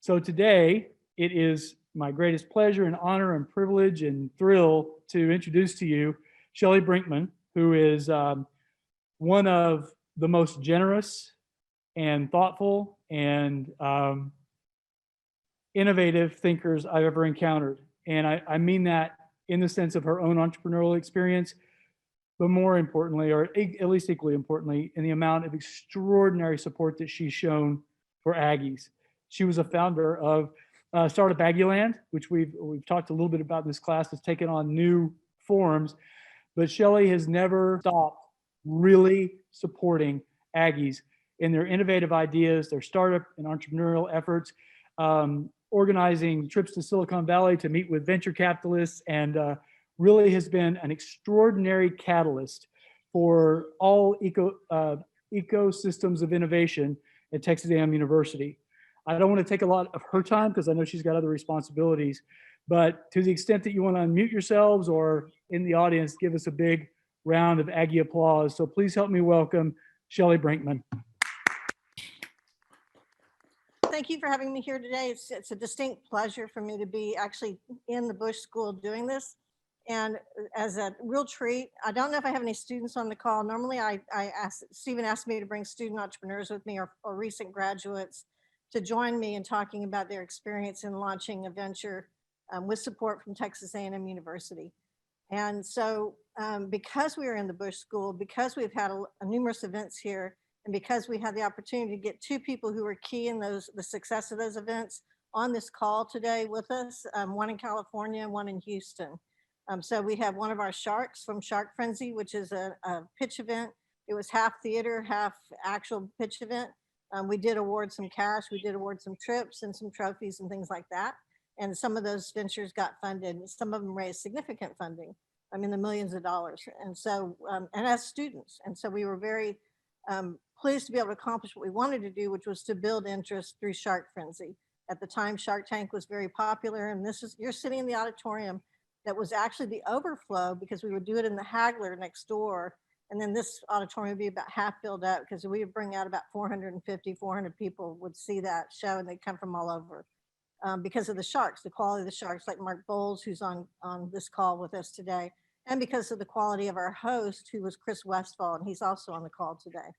So today, it is my greatest pleasure and honor and privilege and thrill to introduce to you Shelly Brinkman, who is one of the most generous and thoughtful and innovative thinkers I've ever encountered. And I mean that in the sense of her own entrepreneurial experience, but more importantly, or at least equally importantly, in the amount of extraordinary support that she's shown for Aggies. She was a founder of Startup Aggieland, which we've talked a little bit about in this class. Has taken on new forms, but Shelly has never stopped really supporting Aggies in their innovative ideas, their startup and entrepreneurial efforts, organizing trips to Silicon Valley to meet with venture capitalists, and really has been an extraordinary catalyst for all ecosystems of innovation at Texas A&M University. I don't want to take a lot of her time because I know she's got other responsibilities, but to the extent that you want to unmute yourselves or in the audience, give us a big round of Aggie applause. So please help me welcome Shelly Brinkman. Thank you for having me here today. It's a distinct pleasure for me to be actually in the Bush School doing this. And as a real treat, I don't know if I have any students on the call. Normally Stephen asked me to bring student entrepreneurs with me or recent graduates to join me in talking about their experience in launching a venture with support from Texas A&M University. And so because we are in the Bush School, because we've had numerous events here, and because we had the opportunity to get two people who were key in the success of those events on this call today with us, one in California and one in Houston. So we have one of our sharks from Shark Frenzy, which is a pitch event. It was half theater, half actual pitch event. We did award some cash, we did award some trips and some trophies and things like that. And some of those ventures got funded. Some of them raised significant funding, in the millions of dollars. And so, and as students. And so we were very pleased to be able to accomplish what we wanted to do, which was to build interest through Shark Frenzy. At the time, Shark Tank was very popular. And you're sitting in the auditorium that was actually the overflow because we would do it in the Hagler next door. And then this auditorium would be about half filled up because we would bring out about 450, 400 people would see that show, and they'd come from all over because of the sharks, the quality of the sharks, like Mark Bowles, who's on this call with us today, and because of the quality of our host, who was Chris Westfall, and he's also on the call today.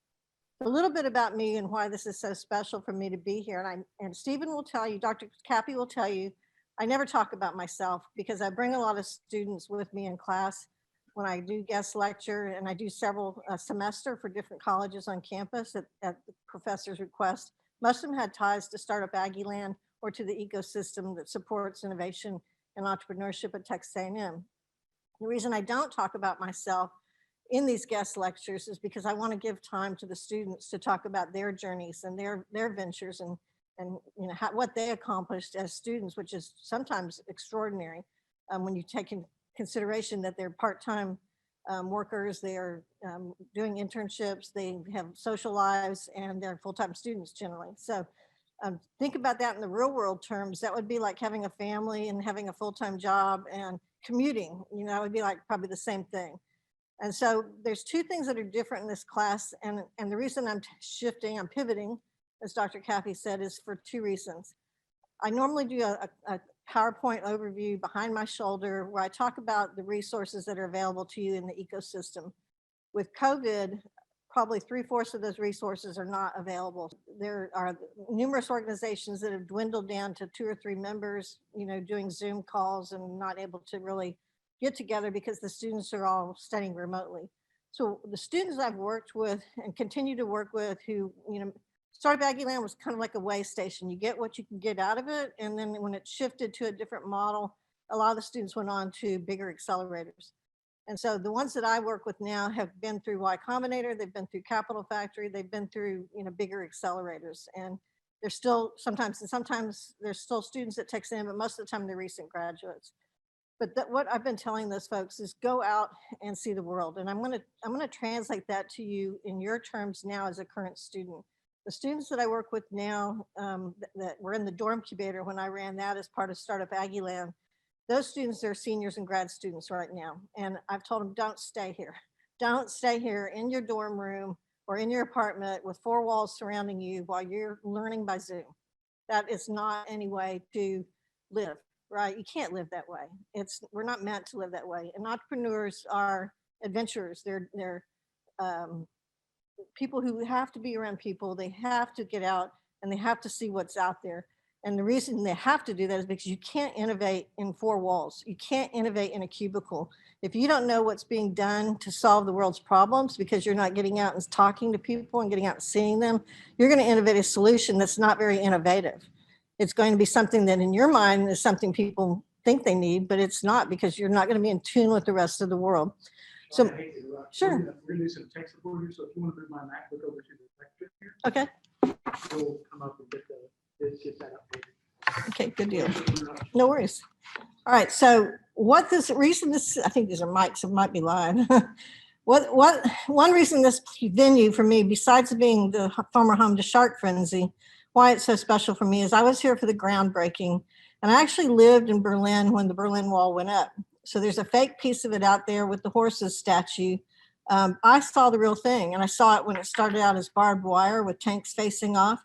A little bit about me and why this is so special for me to be here. And Stephen will tell you, Dr. Caffey will tell you, I never talk about myself because I bring a lot of students with me in class when I do guest lecture, and I do several a semester for different colleges on campus at the professor's request. Most of them had ties to Startup Aggieland or to the ecosystem that supports innovation and entrepreneurship at Texas A&M. The reason I don't talk about myself in these guest lectures is because I want to give time to the students to talk about their journeys and their ventures and what they accomplished as students, which is sometimes extraordinary when you take in consideration that they're part-time workers, they're doing internships, they have social lives, and they're full-time students generally. So think about that in the real world terms. That would be like having a family and having a full-time job and commuting, it would be like probably the same thing. And so there's two things that are different in this class. And the reason I'm pivoting, as Dr. Caffey said, is for two reasons. I normally do a PowerPoint overview behind my shoulder where I talk about the resources that are available to you in the ecosystem. With COVID, probably 3/4 of those resources are not available. There are numerous organizations that have dwindled down to 2 or 3 members, doing Zoom calls and not able to really get together because the students are all studying remotely. So the students I've worked with and continue to work with who, Startup Aggieland was kind of like a way station. You get what you can get out of it. And then when it shifted to a different model, a lot of the students went on to bigger accelerators. And so the ones that I work with now have been through Y Combinator, they've been through Capital Factory, they've been through bigger accelerators. And there's still sometimes there's still students at Texas A&M, but most of the time they're recent graduates. But what I've been telling those folks is go out and see the world. And I'm gonna translate that to you in your terms now as a current student. The students that I work with now that were in the dorm incubator when I ran that as part of Startup Aggieland, those students are seniors and grad students right now. And I've told them, don't stay here. Don't stay here in your dorm room or in your apartment with 4 walls surrounding you while you're learning by Zoom. That is not any way to live, right? You can't live that way. We're not meant to live that way. And entrepreneurs are adventurers. They're people who have to be around people. They have to get out and they have to see what's out there. And the reason they have to do that is because you can't innovate in four walls. You can't innovate in a cubicle. If you don't know what's being done to solve the world's problems because you're not getting out and talking to people and getting out and seeing them, you're going to innovate a solution that's not very innovative. It's going to be something that in your mind is something people think they need, but it's not, because you're not going to be in tune with the rest of the world. So, sure. We're going to do some tech support here, so if you want to move my MacBook over to the lectern here, Okay. we'll come up and get that updated. Okay, good deal. No worries. All right, so what this reason this, I think these are mics, it might be live. One reason this venue for me, besides being the former home to Shark Frenzy, why it's so special for me is I was here for the groundbreaking, and I actually lived in Berlin when the Berlin Wall went up. So there's a fake piece of it out there with the horses statue. I saw the real thing, and I saw it when it started out as barbed wire with tanks facing off.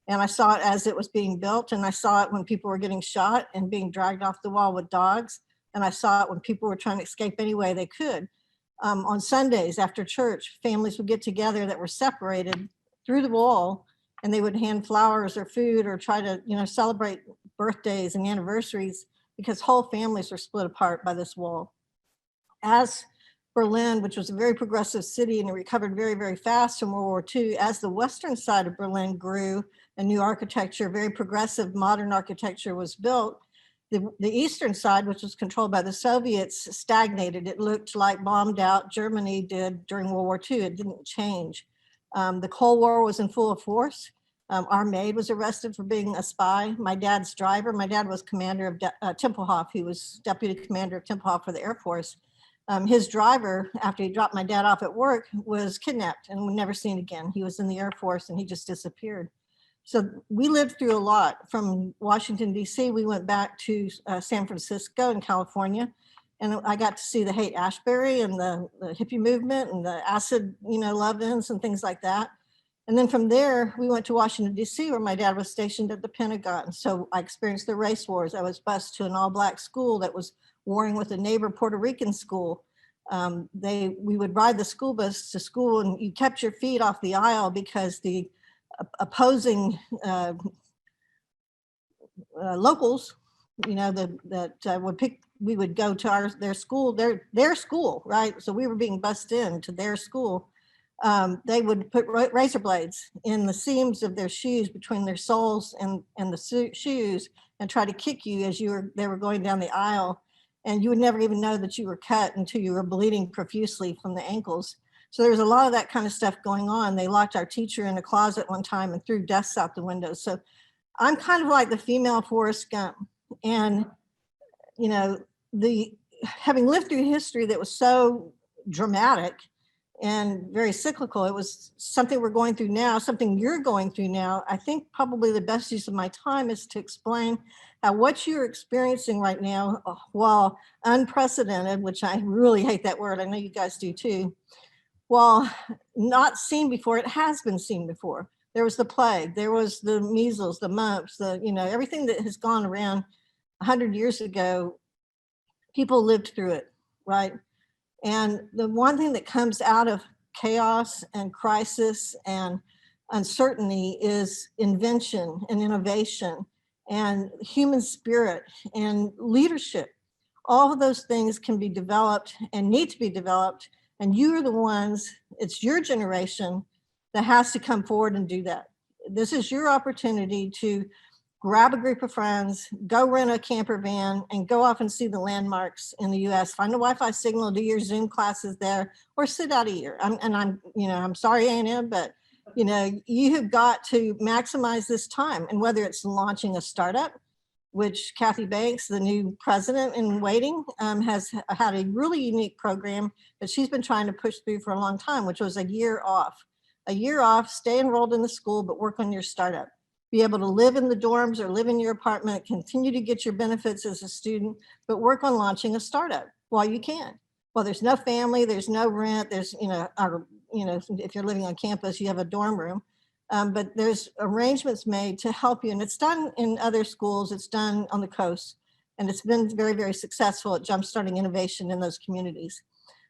And I saw it as it was being built, and I saw it when people were getting shot and being dragged off the wall with dogs. And I saw it when people were trying to escape any way they could. On Sundays after church, families would get together that were separated through the wall, and they would hand flowers or food or try to, celebrate birthdays and anniversaries, because whole families were split apart by this wall. As Berlin, which was a very progressive city and it recovered very, very fast from World War II, as the western side of Berlin grew, a new architecture, very progressive modern architecture was built. The eastern side, which was controlled by the Soviets, stagnated. It looked like bombed out Germany did during World War II. It didn't change. The Cold War was in full force. Our maid was arrested for being a spy. My dad's driver, my dad was commander of Tempelhof. He was deputy commander of Tempelhof for the Air Force. His driver, after he dropped my dad off at work, was kidnapped and was never seen again. He was in the Air Force and he just disappeared. So we lived through a lot. From Washington, D.C., we went back to San Francisco in California, and I got to see the Haight-Ashbury and the hippie movement and the acid, love-ins and things like that. And then from there, we went to Washington, D.C., where my dad was stationed at the Pentagon. So I experienced the race wars. I was bused to an all-black school that was warring with a neighbor Puerto Rican school. We would ride the school bus to school, and you kept your feet off the aisle because the opposing locals, we would go to their school, right? So we were being bussed in to their school. They would put razor blades in the seams of their shoes, between their soles and the shoes, and try to kick you as they were going down the aisle. And you would never even know that you were cut until you were bleeding profusely from the ankles. So there was a lot of that kind of stuff going on. They locked our teacher in a closet one time and threw desks out the window. So I'm kind of like the female Forrest Gump. And, having lived through history that was so dramatic and very cyclical, it was something we're going through now, something you're going through now. I think probably the best use of my time is to explain how what you're experiencing right now, while unprecedented, which I really hate that word, I know you guys do too, while not seen before, it has been seen before. There was the plague, there was the measles, the mumps, everything that has gone around 100 years ago, people lived through it, right? And the one thing that comes out of chaos and crisis and uncertainty is invention and innovation and human spirit and leadership. All of those things can be developed and need to be developed. And you are the ones, it's your generation that has to come forward and do that. This is your opportunity to grab a group of friends, go rent a camper van, and go off and see the landmarks in the US. Find a Wi-Fi signal, do your Zoom classes there, or sit out a year. I'm sorry, A&M, but you have got to maximize this time. And whether it's launching a startup, which Caffey Banks, the new president in waiting, has had a really unique program that she's been trying to push through for a long time, which was a year off, stay enrolled in the school, but work on your startup. Be able to live in the dorms or live in your apartment, continue to get your benefits as a student, but work on launching a startup while you can. Well, there's no family, there's no rent, there's, if you're living on campus, you have a dorm room. But there's arrangements made to help you. And it's done in other schools. It's done on the coast. And it's been very, very successful at jumpstarting innovation in those communities.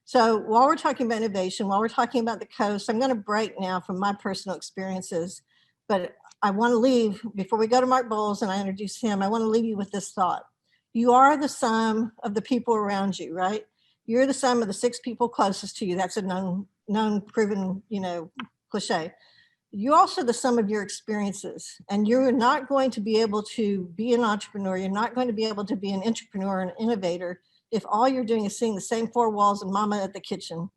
So while we're talking about innovation, while we're talking about the coast, I'm going to break now from my personal experiences. But I want to leave, before we go to Mark Bowles and I introduce him, I want to leave you with this thought. You are the sum of the people around you, right? You're the sum of the 6 people closest to you. That's a known proven, cliche. You're also the sum of your experiences, and you're not going to be able to be an entrepreneur. You're not going to be able to be an entrepreneur and innovator if all you're doing is seeing the same 4 walls and mama at the kitchen,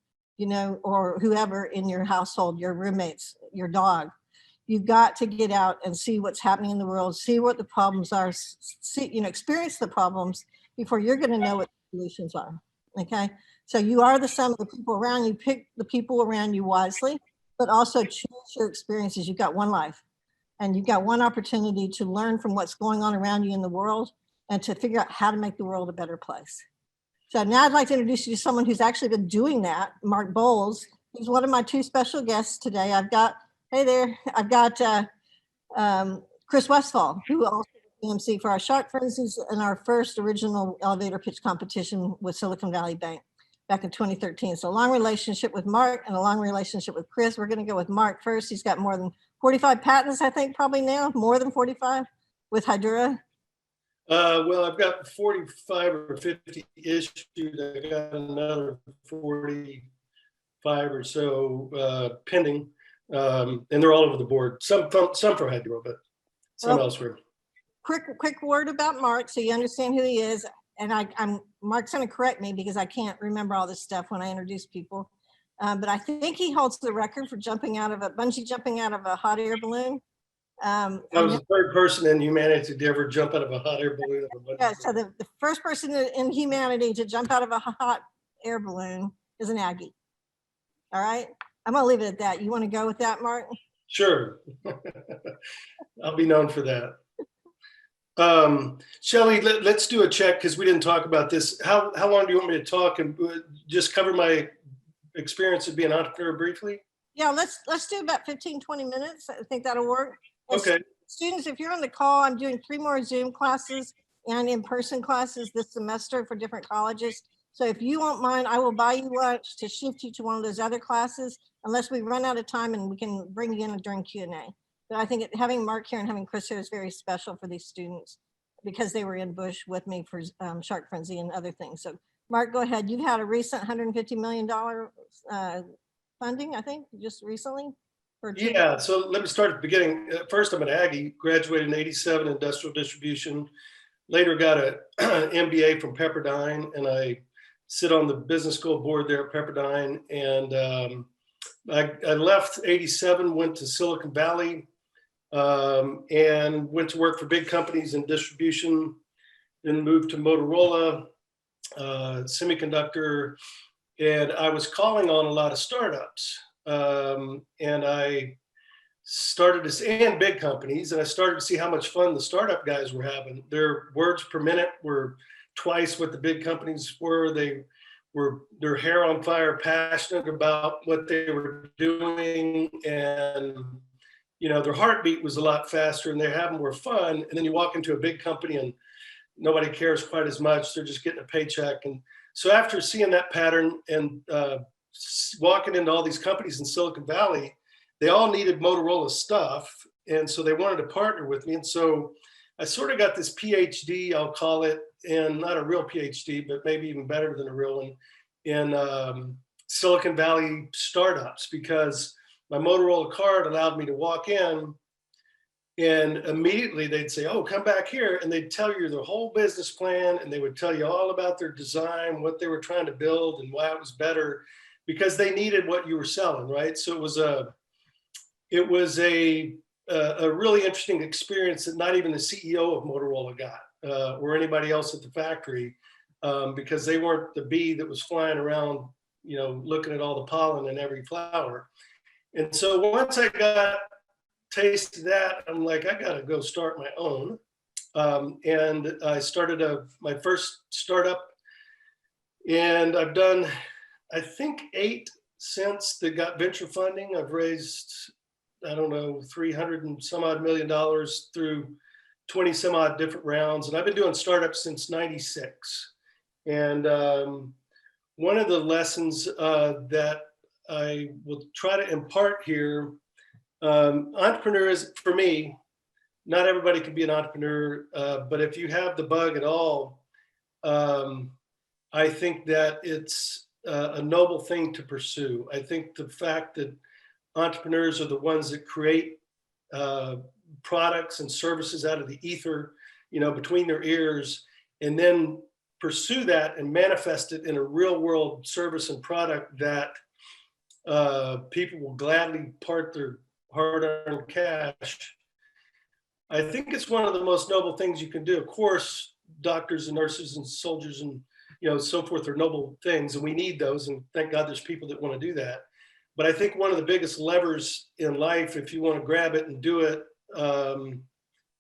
or whoever in your household, your roommates, your dog. You've got to get out and see what's happening in the world, see what the problems are, experience the problems before you're going to know what the solutions are. Okay. So you are the sum of the people around you. Pick the people around you wisely, but also choose your experiences. You've got one life and you've got one opportunity to learn from what's going on around you in the world and to figure out how to make the world a better place. So now I'd like to introduce you to someone who's actually been doing that, Mark Bowles. He's one of my 2 special guests today. I've got Chris Westfall, who also MC for our Shark Frenzies and our first original elevator pitch competition with Silicon Valley Bank back in 2013. So a long relationship with Mark and a long relationship with Chris. We're going to go with Mark first. He's got more than 45 patents, I think, probably now, more than 45 with Hydura. Well, I've got 45 or 50 issued. I got another 45 or so pending, and they're all over the board. Some for Hydro, but some elsewhere. Quick word about Mark, so you understand who he is. And Mark's going to correct me because I can't remember all this stuff when I introduce people. But I think he holds the record for bungee jumping out of a hot air balloon. I was the 3rd person in humanity to ever jump out of a hot air balloon. Yeah, so the first person in humanity to jump out of a hot air balloon is an Aggie. All right, I'm gonna leave it at that. You want to go with that, Mark? Sure. I'll be known for that. Shelly, let's do a check because we didn't talk about this. How long do you want me to talk and just cover my experience of being an entrepreneur briefly? Yeah, let's do about 15, 20 minutes. I think that'll work. Okay. Students, if you're on the call, I'm doing 3 more Zoom classes and in-person classes this semester for different colleges. So if you won't mind, I will buy you lunch to shift you to one of those other classes, unless we run out of time and we can bring you in during Q&A. But I think having Mark here and having Chris here is very special for these students because they were in Bush with me for Shark Frenzy and other things. So Mark, go ahead. You've had a recent $150 million funding, I think, just recently. Yeah, so let me start at the beginning. First, I'm an Aggie, graduated in '87 industrial distribution, later got an MBA from Pepperdine, and I sit on the business school board there at Pepperdine. And I left '87, went to Silicon Valley, and went to work for big companies in distribution, then moved to Motorola, semiconductor, and I was calling on a lot of startups. And I started to see, and big companies, and I started to see how much fun the startup guys were having. Their words per minute were twice what the big companies were. They were their hair on fire, passionate about what they were doing, and their heartbeat was a lot faster, and they're having more fun. And then you walk into a big company, and nobody cares quite as much. They're just getting a paycheck. And so after seeing that pattern and walking into all these companies in Silicon Valley, they all needed Motorola stuff. And so they wanted to partner with me. And so I sort of got this PhD, I'll call it, and not a real PhD, but maybe even better than a real one, in Silicon Valley startups, because my Motorola card allowed me to walk in and immediately they'd say, oh, come back here. And they'd tell you their whole business plan, and they would tell you all about their design, what they were trying to build and why it was better, because they needed what you were selling, right? So it was a really interesting experience that not even the CEO of Motorola got, or anybody else at the factory, because they weren't the bee that was flying around, looking at all the pollen in every flower. And so once I got taste of that, I'm like, I gotta go start my own. And I started my first startup, and I've done, I think, 8 since that got venture funding. I've raised I don't know, 300 and some odd $1 million through 20 some odd different rounds. And I've been doing startups since 96. And one of the lessons that I will try to impart here, entrepreneur is, for me, not everybody can be an entrepreneur, but if you have the bug at all, I think that it's a noble thing to pursue. I think the fact that entrepreneurs are the ones that create products and services out of the ether, between their ears, and then pursue that and manifest it in a real world service and product that people will gladly part their hard-earned cash. I think it's one of the most noble things you can do. Of course, doctors and nurses and soldiers and so forth are noble things, and we need those. And thank God there's people that want to do that. But I think one of the biggest levers in life, if you want to grab it and do it, and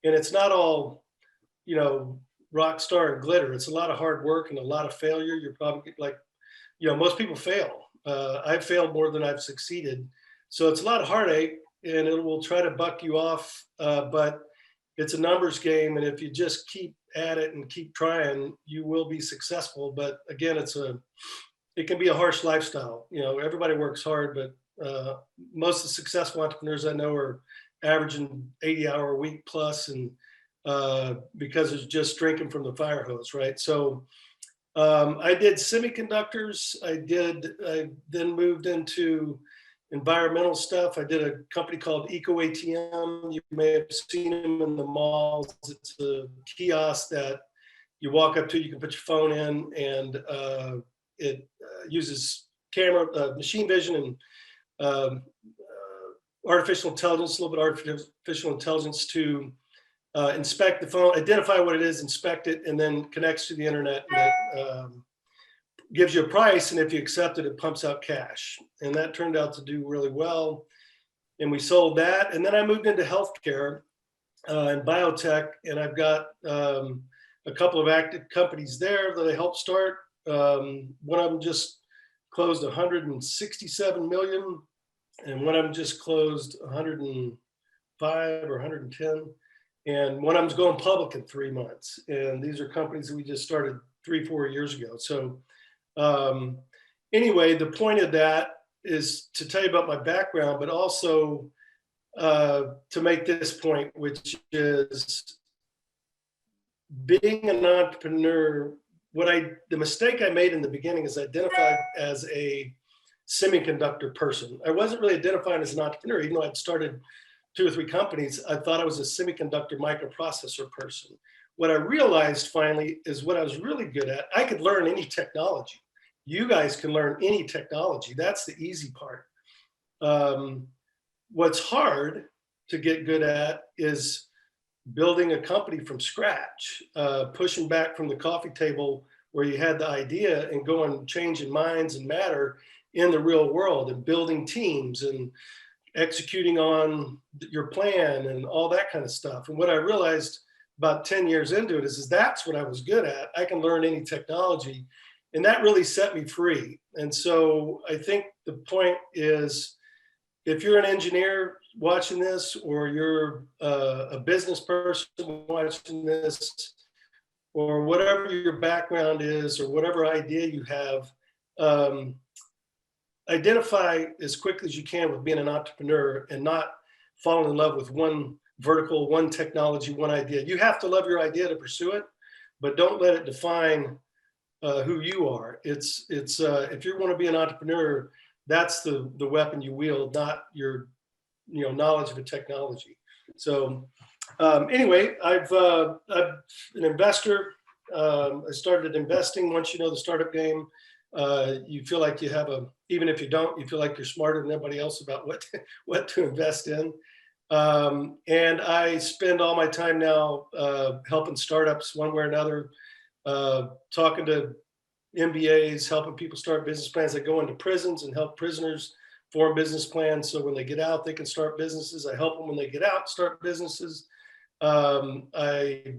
it's not all, rock star and glitter. It's a lot of hard work and a lot of failure. You're probably like, most people fail. I've failed more than I've succeeded. So it's a lot of heartache, and it will try to buck you off. But it's a numbers game, and if you just keep at it and keep trying, you will be successful. But again, it can be a harsh lifestyle. Everybody works hard, but most of the successful entrepreneurs I know are averaging 80-hour a week plus, and because it's just drinking from the fire hose, right? So I did semiconductors. I then moved into environmental stuff. I did a company called Ecoatm. You may have seen them in the malls. It's a kiosk that you walk up to, you can put your phone in, and it uses machine vision and artificial intelligence, a little bit artificial intelligence to inspect the phone, identify what it is, inspect it, and then connects to the internet. And it gives you a price, and if you accept it, it pumps out cash. And that turned out to do really well. And we sold that. And then I moved into healthcare and biotech, and I've got a couple of active companies there that I helped start. One of them just closed 167 million, and one of them just closed 105 or 110. And one of them's going public in 3 months. And these are companies that we just started 3-4 years ago. So anyway, the point of that is to tell you about my background, but also to make this point, which is being an entrepreneur. The mistake I made in the beginning is identified as a semiconductor person. I wasn't really identifying as an entrepreneur, even though I'd started 2 or 3 companies. I thought I was a semiconductor microprocessor person. What I realized finally is what I was really good at. I could learn any technology. You guys can learn any technology. That's the easy part. What's hard to get good at is building a company from scratch, pushing back from the coffee table where you had the idea and going changing minds and matter in the real world, and building teams and executing on your plan and all that kind of stuff. And what I realized about 10 years into it is that's what I was good at. I can learn any technology, and that really set me free. And so I think the point is, if you're an engineer watching this, or you're a business person watching this, or whatever your background is, or whatever idea you have, identify as quickly as you can with being an entrepreneur, and not fall in love with one vertical, one technology, one idea. You have to love your idea to pursue it, but don't let it define who you are. It's if you want to be an entrepreneur, that's the weapon you wield, not your knowledge of a technology. So anyway, I'm an investor. I started investing. Once you know the startup game, you feel like you have even if you don't, you feel like you're smarter than everybody else about what to invest in. And I spend all my time now helping startups one way or another, talking to MBAs, helping people start business plans. I go into prisons and help prisoners form business plans, so when they get out, they can start businesses. I help them when they get out start businesses. I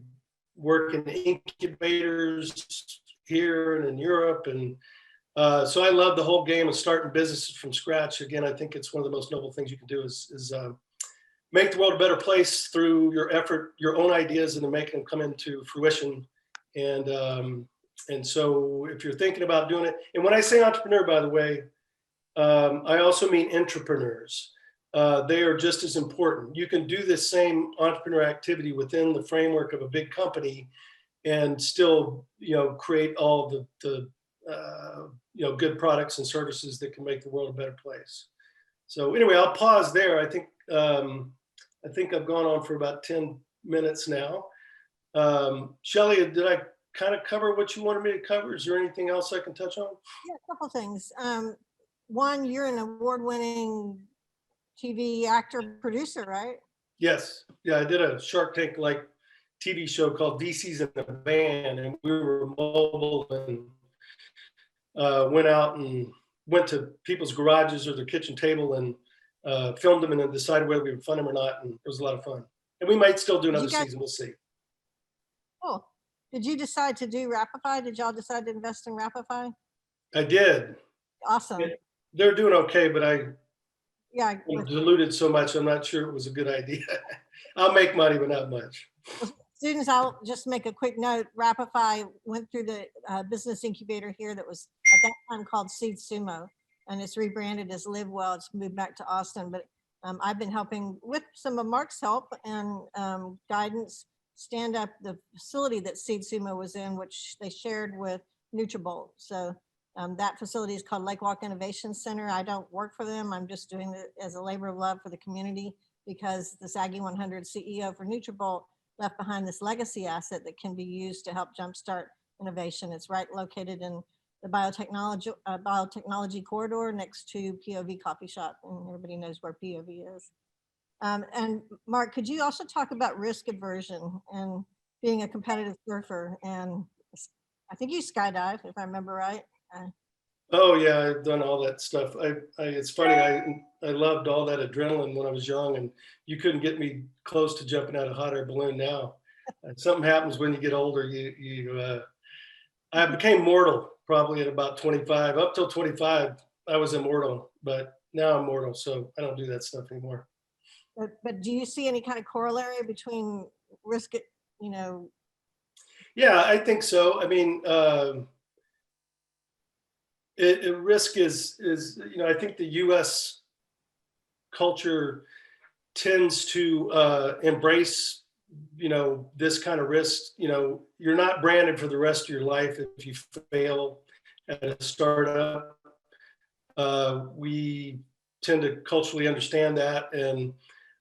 work in incubators here and in Europe, and so I love the whole game of starting businesses from scratch. Again, I think it's one of the most noble things you can do is make the world a better place through your effort, your own ideas, and then making them come into fruition. And so if you're thinking about doing it, and when I say entrepreneur, by the way, I also mean intrapreneurs. They are just as important. You can do this same entrepreneur activity within the framework of a big company and still, create all the good products and services that can make the world a better place. So anyway, I'll pause there. I think I've gone on for about 10 minutes now. Shelly, did I kind of cover what you wanted me to cover? Is there anything else I can touch on? Yeah, a couple things. One, you're an award-winning TV actor, producer, right? Yes. Yeah, I did a Shark Tank like TV show called VCs in a Van, and we were mobile and went to people's garages or their kitchen table and filmed them and then decided whether we would fund them or not. And it was a lot of fun. And we might still do another season. We'll see. Oh, did you decide to do Rapify? Did y'all decide to invest in Rapify? I did. Awesome. They're doing okay, but I'm diluted so much. I'm not sure it was a good idea. I'll make money, but not much. Students, I'll just make a quick note. Rapify went through the business incubator here that was at that time called Seed Sumo, and it's rebranded as Live Well. It's moved back to Austin, but I've been helping with some of Mark's help and guidance stand up the facility that Seed Sumo was in, which they shared with Nutrabolt. So that facility is called Lake Walk Innovation Center. I don't work for them. I'm just doing it as a labor of love for the community, because this Aggie 100 CEO for Nutrabolt left behind this legacy asset that can be used to help jumpstart innovation. It's right located in the biotechnology corridor next to POV Coffee Shop, and everybody knows where POV is. And Mark, could you also talk about risk aversion and being a competitive surfer? And I think you skydive, if I remember right. Oh yeah, I've done all that stuff. It's funny. I loved all that adrenaline when I was young, and you couldn't get me close to jumping out of a hot air balloon now. Something happens when you get older. I became mortal probably at about 25. Up till 25, I was immortal, but now I'm mortal, so I don't do that stuff anymore. But do you see any kind of corollary between risk, Yeah, I think so. I mean, risk is I think the U.S. culture tends to embrace this kind of risk. You're not branded for the rest of your life if you fail at a startup. We tend to culturally understand that,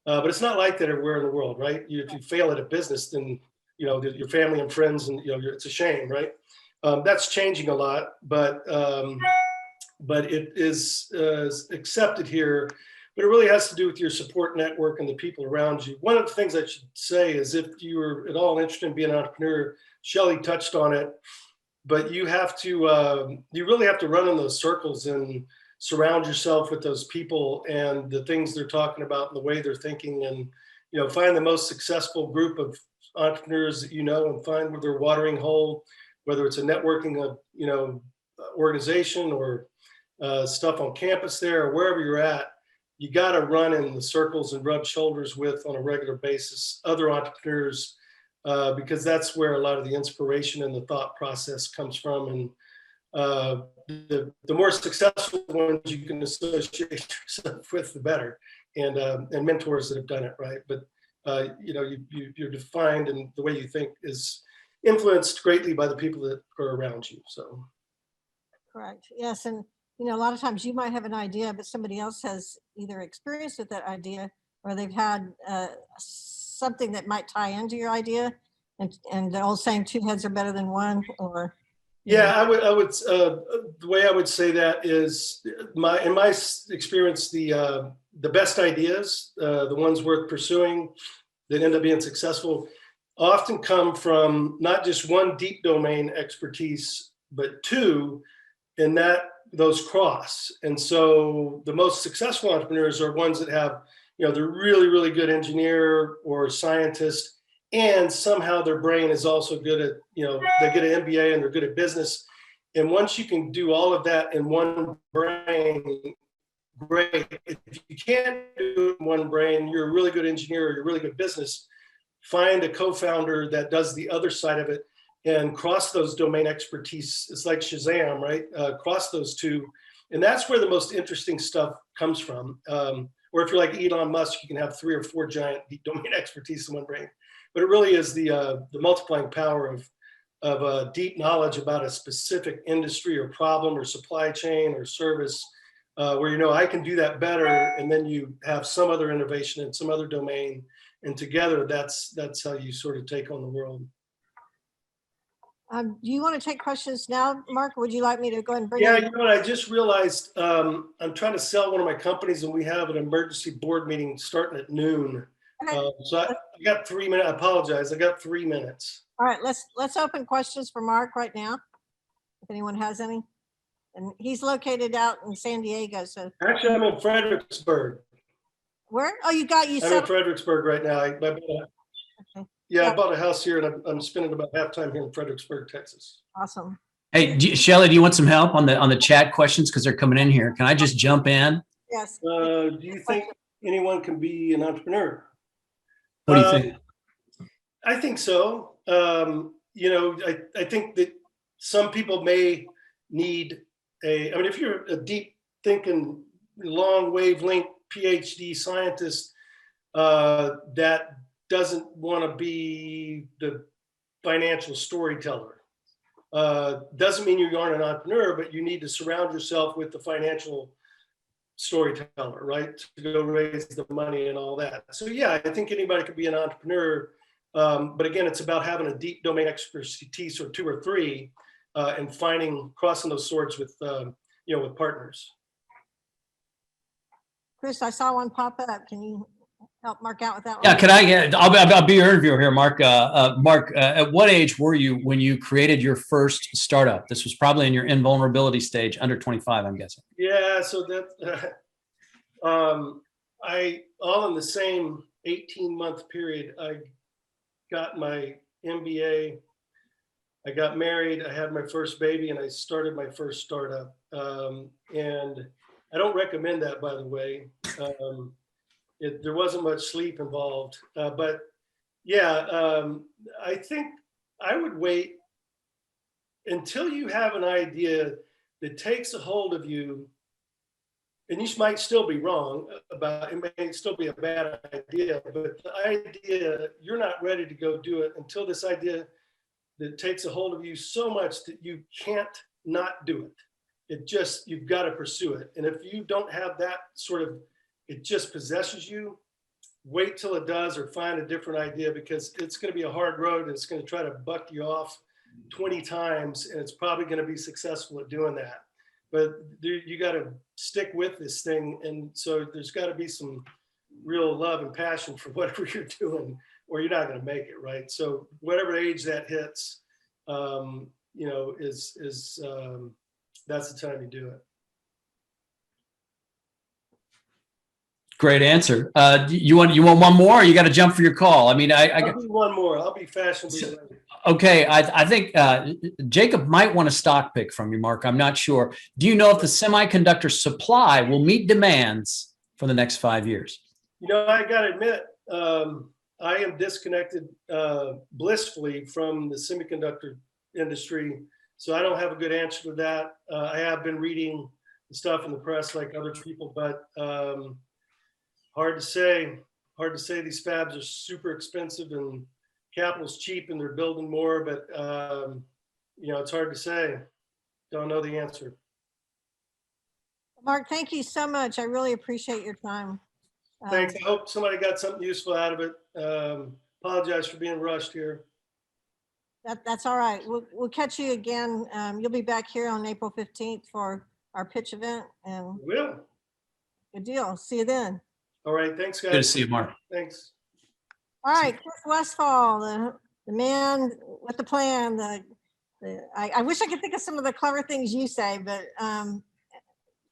but it's not like that everywhere in the world, right? If you fail at a business, then your family and friends, and it's a shame, right? That's changing a lot, but it is accepted here. But it really has to do with your support network and the people around you. One of the things I should say is, if you are at all interested in being an entrepreneur, Shelly touched on it, but you have to, you really have to run in those circles and surround yourself with those people and the things they're talking about and the way they're thinking, and find the most successful group of entrepreneurs that and find their watering hole, whether it's a networking organization or stuff on campus there or wherever you're at. You got to run in the circles and rub shoulders with, on a regular basis, other entrepreneurs, because that's where a lot of the inspiration and the thought process comes from. And the more successful ones you can associate yourself with, the better. And mentors that have done it, right? But you're defined, and the way you think is influenced greatly by the people that are around you. So, correct. Yes, and a lot of times you might have an idea, but somebody else has either experienced with that idea, or they've had something that might tie into your idea, and the old saying, two heads are better than one. Or I would the way I would say that is, in my experience, the best ideas, the ones worth pursuing that end up being successful, often come from not just one deep domain expertise, but two, in that those cross. And so the most successful entrepreneurs are ones that have, they're really, really good engineer or scientist, and somehow their brain is also good at, they get an MBA and they're good at business. And once you can do all of that in one brain, great. If you can't do it in one brain, you're a really good engineer, or you're a really good business, find a co-founder that does the other side of it and cross those domain expertise. It's like Shazam, right? Cross those two. And that's where the most interesting stuff comes from. Or if you're like Elon Musk, you can have 3 or 4 giant domain expertise in one brain. But it really is the multiplying power of deep knowledge about a specific industry or problem or supply chain or service, where you know I can do that better, and then you have some other innovation in some other domain, and together that's how you sort of take on the world. Do you want to take questions now, Mark? Or would you like me to go ahead and bring Yeah, in? you know what? I just realized I'm trying to sell one of my companies, and we have an emergency board meeting starting at noon. Okay. So I got 3 minutes. I apologize. I got 3 minutes. All right, let's open questions for Mark right now, if anyone has any. And he's located out in San Diego, so Actually, I'm in Fredericksburg. where? Oh, you got you I'm in settled. Fredericksburg right now. I bought Yeah. I bought a house here, and I'm spending about half time here in Fredericksburg, Texas. Awesome. Hey, Shelly, do you want some help on the chat questions? Because they're coming in here. Can I just jump in? Yes. Do you think anyone can be an entrepreneur? What do you think? I think so. You know, I think that some people may need I mean, if you're a deep thinking, long wavelength PhD scientist that doesn't want to be the financial storyteller, doesn't mean you aren't an entrepreneur, but you need to surround yourself with the financial storyteller, right? To go raise the money and all that. So yeah, I think anybody could be an entrepreneur. But again, it's about having a deep domain expertise, or 2 or 3, and crossing those swords with, you know, with partners. Chris, I saw one pop up. Can you help Mark out with that one? Yeah, can I? Yeah, I'll be your interviewer here, Mark. Mark, at what age were you when you created your first startup? This was probably in your invulnerability stage, under 25, I'm guessing. Yeah, so that I all in the same 18-month period. I got my MBA, I got married, I had my first baby, and I started my first startup. And I don't recommend that, by the way. There wasn't much sleep involved, but yeah, I think I would wait until you have an idea that takes a hold of you. And you might still be wrong about it, may still be a bad idea, but the idea, you're not ready to go do it until this idea that takes a hold of you so much that you can't not do it. You've got to pursue it. And if you don't have that sort of, it just possesses you, wait till it does, or find a different idea, because it's going to be a hard road, and it's going to try to buck you off 20 times, and it's probably going to be successful at doing that. But you got to stick with this thing. And so there's got to be some real love and passion for whatever you're doing, or you're not going to make it, right? So whatever age that hits, you know, that's the time you do it. Great answer. You want one more, or you got to jump for your call? I mean, I'll do one more. I'll be fashionably ready. Okay, I think Jacob might want a stock pick from you, Mark. I'm not sure. Do you know if the semiconductor supply will meet demands for the next 5 years? You know, I got to admit, I am disconnected blissfully from the semiconductor industry, so I don't have a good answer to that. I have been reading the stuff in the press like other people, but hard to say. Hard to say. These fabs are super expensive, and capital's cheap, and they're building more, but you know, it's hard to say. Don't know the answer. Mark, thank you so much. I really appreciate your time. Thanks. I hope somebody got something useful out of it. Apologize for being rushed here. That's all right. We'll catch you again. You'll be back here on April 15th for our pitch event, and Will. good deal. See you then. All right. Thanks, guys. Good to see you, Mark. Thanks. All right, Chris Westfall, the man with the plan. I wish I could think of some of the clever things you say, but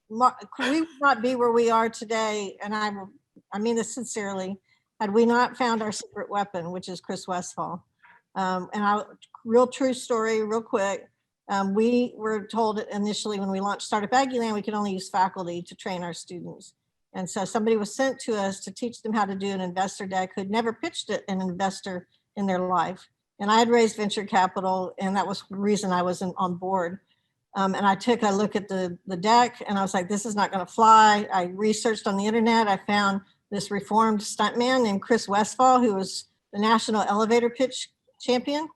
we would not be where we are today, and I mean this sincerely, had we not found our secret weapon, which is Chris Westfall. And real true story, real quick. We were told initially when we launched Startup Aggieland, we could only use faculty to train our students. And so somebody was sent to us to teach them how to do an investor deck who'd never pitched an investor in their life. And I had raised venture capital, and that was the reason I wasn't on board. And I took a look at the deck, and I was like, this is not going to fly. I researched on the internet. I found this reformed stuntman named Chris Westfall, who was the national elevator pitch champion.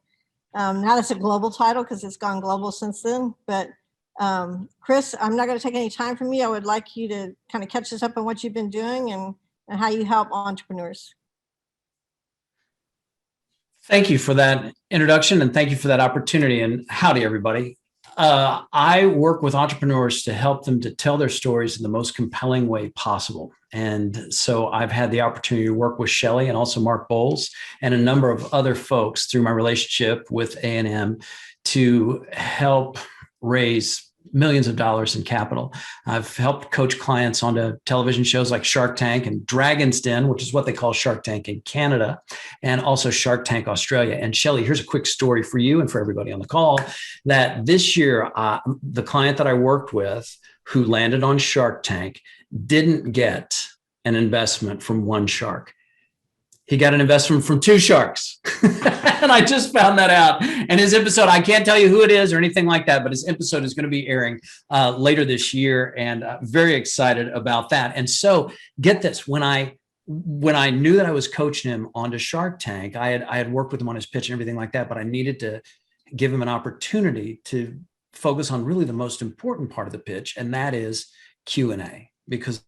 Now that's a global title because it's gone global since then. But Chris, I'm not going to take any time from you. I would like you to kind of catch us up on what you've been doing and how you help entrepreneurs. Thank you for that introduction, and thank you for that opportunity. And howdy, everybody. I work with entrepreneurs to help them to tell their stories in the most compelling way possible. And so I've had the opportunity to work with Shelly and also Mark Bowles and a number of other folks through my relationship with A&M to help raise millions of dollars in capital. I've helped coach clients onto television shows like Shark Tank and Dragon's Den, which is what they call Shark Tank in Canada, and also Shark Tank Australia. And Shelly, here's a quick story for you and for everybody on the call that this year, the client that I worked with who landed on Shark Tank didn't get an investment from one shark. He got an investment from two sharks. And I just found that out. And his episode, I can't tell you who it is or anything like that, but his episode is going to be airing later this year, and very excited about that. And so get this, when I knew that I was coaching him onto Shark Tank, I had worked with him on his pitch and everything like that, but I needed to give him an opportunity to focus on really the most important part of the pitch, and that is Q&A, because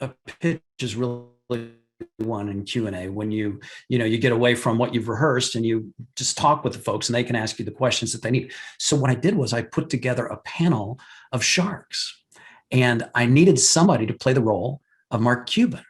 a pitch is really one in Q&A when you get away from what you've rehearsed and you just talk with the folks and they can ask you the questions that they need. So what I did was I put together a panel of sharks, and I needed somebody to play the role of Mark Cuban.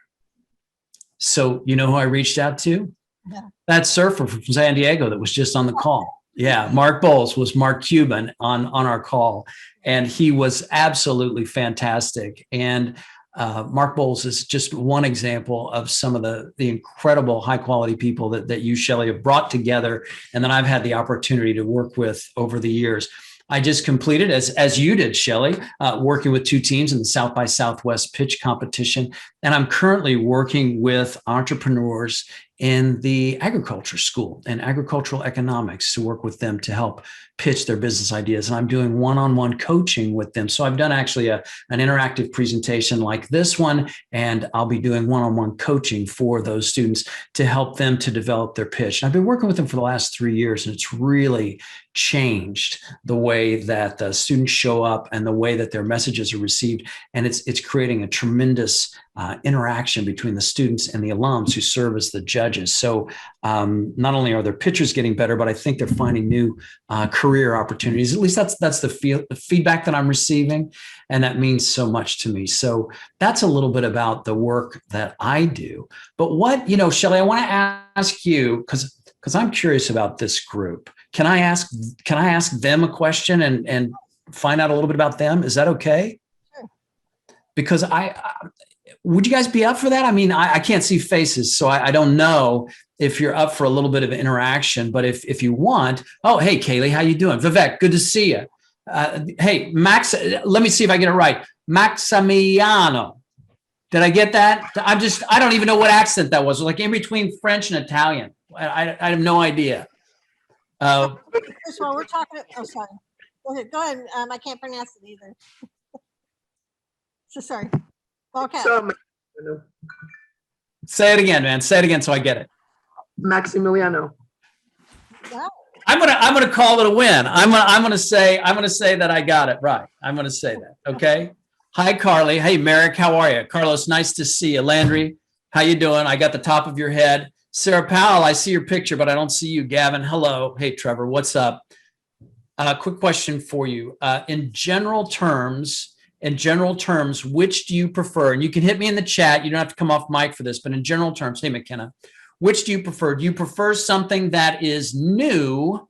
So you know who I reached out to? Yeah. That surfer from San Diego that was just on the call. Yeah, Mark Bowles was Mark Cuban on our call, and he was absolutely fantastic. And Mark Bowles is just one example of some of the incredible high quality people that you, Shelly, have brought together and that I've had the opportunity to work with over the years. I just completed, as you did, Shelly, working with two teams in the South by Southwest pitch competition. And I'm currently working with entrepreneurs in the agriculture school and agricultural economics to work with them to help pitch their business ideas. And I'm doing one-on-one coaching with them. So I've done actually an interactive presentation like this one, and I'll be doing one-on-one coaching for those students to help them to develop their pitch. And I've been working with them for the last 3 years, and it's really changed the way that the students show up and the way that their messages are received. And it's creating a tremendous interaction between the students and the alums who serve as the judges. So not only are their pitchers getting better, but I think they're finding new career opportunities. At least that's the feedback that I'm receiving. And that means so much to me. So that's a little bit about the work that I do. But what, Shelly, I want to ask you, because I'm curious about this group. Can I ask them a question and find out a little bit about them? Is that okay? Sure. Because would you guys be up for that? I mean, I can't see faces, so I don't know if you're up for a little bit of interaction, but if you want, oh, hey, Kaylee, how you doing? Vivek, good to see you. Hey, Max, let me see if I get it right. Maximiano. Did I get that? I don't even know what accent that was. It was like in between French and Italian. I have no idea. First of all, we're talking. Oh, sorry. Go ahead. I can't pronounce it either. So sorry. Okay. Say it again, man. Say it again so I get it. Maximiliano. Wow. I'm gonna call it a win. I'm gonna say that I got it right. I'm gonna say that. Okay. Hi, Carly. Hey, Merrick. How are you? Carlos, nice to see you. Landry, how you doing? I got the top of your head. Sarah Powell, I see your picture, but I don't see you. Gavin, hello. Hey, Trevor, what's up? Quick question for you. In general terms, which do you prefer? And you can hit me in the chat. You don't have to come off mic for this, but in general terms, hey, McKenna, which do you prefer? Do you prefer something that is new,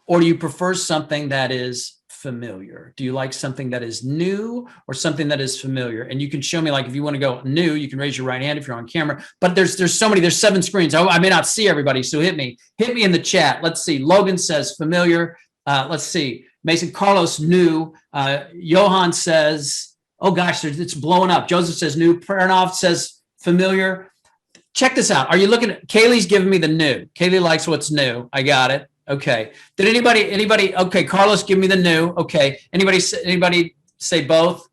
or do you prefer something that is familiar? Do you like something that is new or something that is familiar? And you can show me, like, if you want to go new, you can raise your right hand if you're on camera, but there's 7 screens. I may not see everybody. So hit me in the chat. Let's see. Logan says familiar. Let's see. Mason, Carlos, new. Johan says, oh gosh, it's blowing up. Joseph says new. Pranav says familiar. Check this out. Are you looking at, Kaylee's giving me the new. Kaylee likes what's new. I got it. Okay. Did anybody, okay, Carlos, give me the new. Okay. Anybody say both?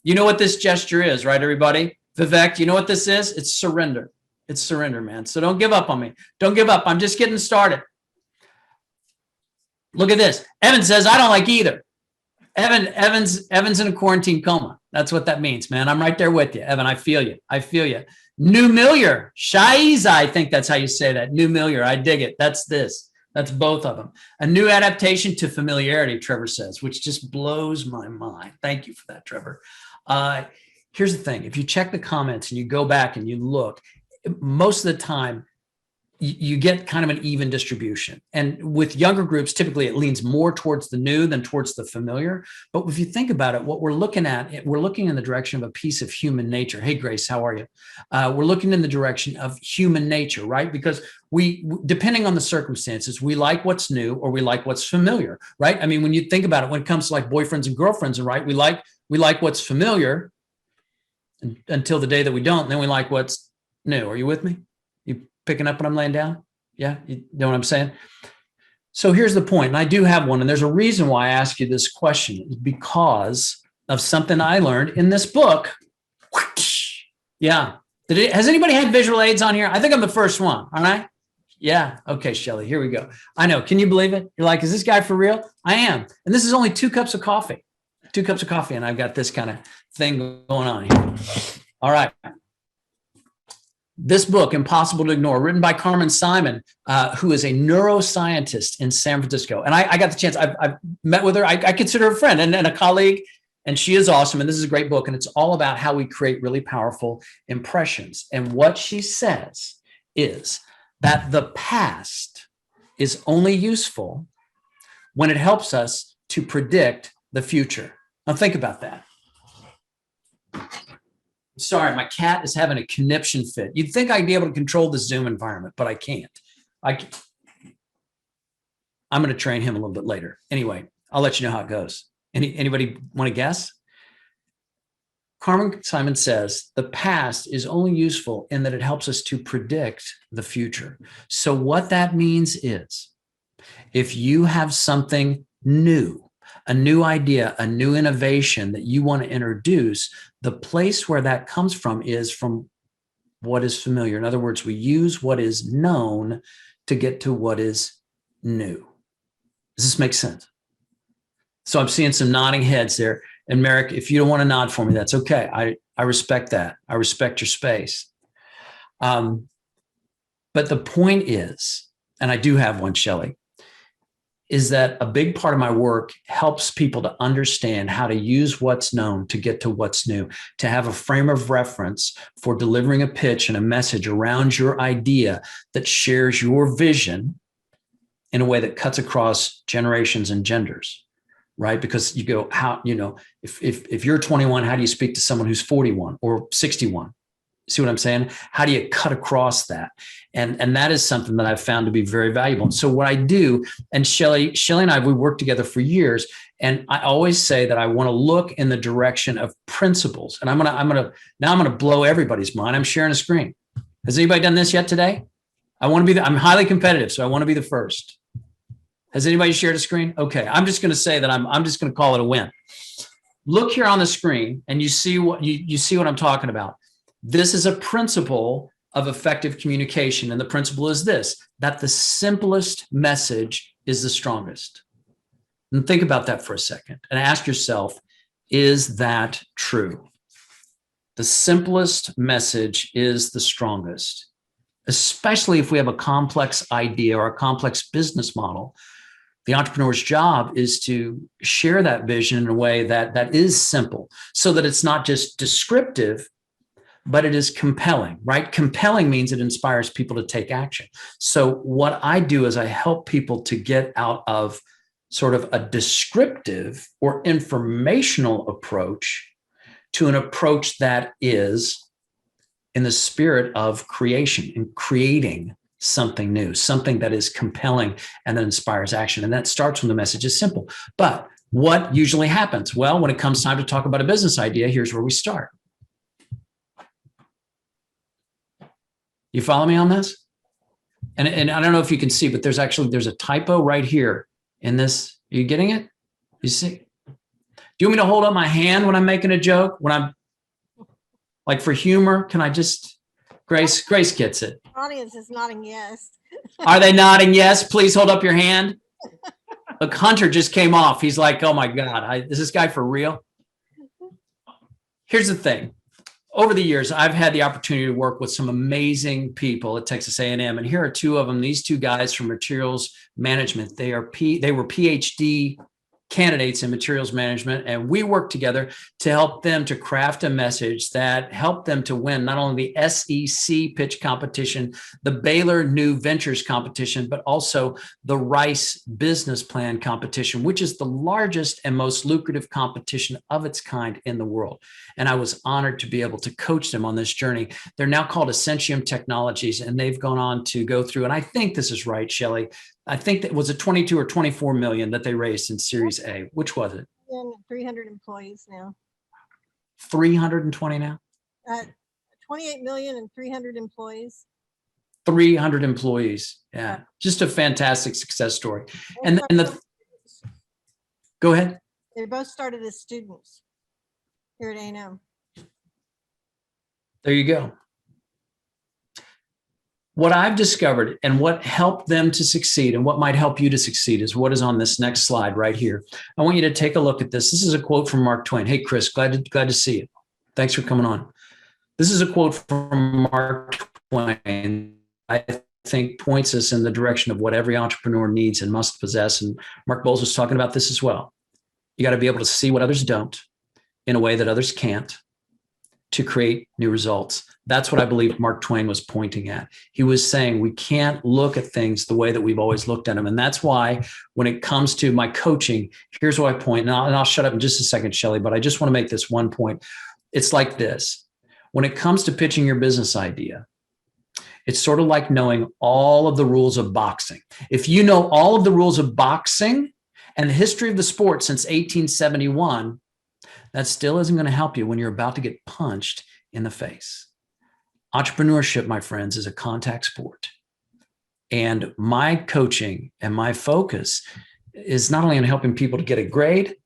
You know what this gesture is, right, everybody? Vivek, you know what this is? It's surrender. It's surrender, man. So don't give up on me. Don't give up. I'm just getting started. Look at this. Evan says, I don't like either. Evan's in a quarantine coma. That's what that means, man. I'm right there with you. Evan, I feel you. I feel you. New Millier. Shaiza, I think that's how you say that. New Millier. I dig it. That's this. That's both of them. A new adaptation to familiarity, Trevor says, which just blows my mind. Thank you for that, Trevor. Here's the thing. If you check the comments and you go back and you look, most of the time, you get kind of an even distribution. And with younger groups, typically it leans more towards the new than towards the familiar. But if you think about it, what we're looking at, we're looking in the direction of a piece of human nature. Hey, Grace, how are you? We're looking in the direction of human nature, right? Because we, depending on the circumstances, we like what's new or we like what's familiar, right? I mean, when you think about it, when it comes to like boyfriends and girlfriends, right? We like what's familiar until the day that we don't, and then we like what's new. Are you with me? You picking up what I'm laying down? Yeah, you know what I'm saying? So here's the point, and I do have one, and there's a reason why I ask you this question, is because of something I learned in this book. Yeah. Has anybody had visual aids on here? I think I'm the first one, all right? Yeah. Okay, Shelly, here we go. I know. Can you believe it? You're like, is this guy for real? I am. And this is only 2 cups of coffee. 2 cups of coffee, and I've got this kind of thing going on here. All right. This book, Impossible to Ignore, written by Carmen Simon, who is a neuroscientist in San Francisco. And I got the chance, I've met with her. I consider her a friend and a colleague, and she is awesome. And this is a great book. And it's all about how we create really powerful impressions. And what she says is that the past is only useful when it helps us to predict the future. Now think about that. Sorry, my cat is having a conniption fit. You'd think I'd be able to control the Zoom environment, but I can't. I'm going to train him a little bit later. Anyway, I'll let you know how it goes. Anybody want to guess? Carmen Simon says the past is only useful in that it helps us to predict the future. So what that means is if you have something new, a new idea, a new innovation that you want to introduce, the place where that comes from is from what is familiar. In other words, we use what is known to get to what is new. Does this make sense? So I'm seeing some nodding heads there. And Merrick, if you don't want to nod for me, that's okay. I respect that. I respect your space. But the point is, and I do have one, Shelly, is that a big part of my work helps people to understand how to use what's known to get to what's new, to have a frame of reference for delivering a pitch and a message around your idea that shares your vision in a way that cuts across generations and genders, right? Because you go, how, you know, if you're 21, how do you speak to someone who's 41 or 61? See what I'm saying? How do you cut across that? And that is something that I've found to be very valuable. And so what I do, and Shelly and I, we worked together for years. And I always say that I want to look in the direction of principles. And I'm going to blow everybody's mind. I'm sharing a screen. Has anybody done this yet today? I'm highly competitive, so I want to be the first. Has anybody shared a screen? Okay. I'm just going to say that I'm just going to call it a win. Look here on the screen and you see what you see what I'm talking about. This is a principle of effective communication. And the principle is this, that the simplest message is the strongest. And think about that for a second and ask yourself, is that true? The simplest message is the strongest, especially if we have a complex idea or a complex business model. The entrepreneur's job is to share that vision in a way that is simple so that it's not just descriptive, but it is compelling, right? Compelling means it inspires people to take action. So what I do is I help people to get out of sort of a descriptive or informational approach to an approach that is in the spirit of creation and creating something new, something that is compelling and that inspires action. And that starts when the message is simple. But what usually happens? Well, when it comes time to talk about a business idea, here's where we start. You follow me on this? And I don't know if you can see, but there's a typo right here in this. Are you getting it? You see? Do you want me to hold up my hand when I'm making a joke? When I'm like, for humor, can I just, Grace gets it. Audience is nodding yes. Are they nodding yes? Please hold up your hand. Look, Hunter just came off. He's like, oh my God, is this guy for real? Here's the thing. Over the years, I've had the opportunity to work with some amazing people at Texas A&M, and here are two of them. These two guys from materials management. They were PhD candidates in materials management, and we worked together to help them to craft a message that helped them to win not only the SEC pitch competition, the Baylor New Ventures competition, but also the Rice Business Plan competition, which is the largest and most lucrative competition of its kind in the world. And I was honored to be able to coach them on this journey. They're now called Essentium Technologies, and they've gone on to go through, and I think this is right, Shelly, I think that was a 22 or 24 million that they raised in Series A. Which was it? And 300 employees now. 320 now? 28 million and 300 employees. 300 employees. Yeah, just a fantastic success story. And go ahead. They both started as students here at A&M. There you go. What I've discovered and what helped them to succeed and what might help you to succeed is what is on this next slide right here. I want you to take a look at this. This is a quote from Mark Twain. Hey, Chris, glad to see you. Thanks for coming on. This is a quote from Mark Twain. I think points us in the direction of what every entrepreneur needs and must possess. And Mark Bowles was talking about this as well. You got to be able to see what others don't in a way that others can't to create new results. That's what I believe Mark Twain was pointing at. He was saying we can't look at things the way that we've always looked at them. And that's why when it comes to my coaching, here's what I point, and I'll shut up in just a second, Shelly, but I just want to make this one point. It's like this. When it comes to pitching your business idea, it's sort of like knowing all of the rules of boxing. If you know all of the rules of boxing and the history of the sport since 1871, that still isn't going to help you when you're about to get punched in the face. Entrepreneurship, my friends, is a contact sport. And my coaching and my focus is not only on helping people to get a grade,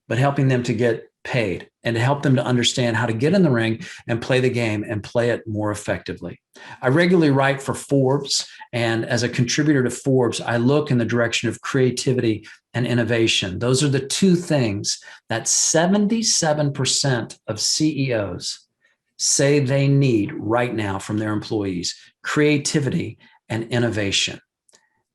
but helping them to get paid and to help them to understand how to get in the ring and play the game and play it more effectively. I regularly write for Forbes, and as a contributor to Forbes, I look in the direction of creativity and innovation. Those are the two things that 77% of CEOs say they need right now from their employees: creativity and innovation.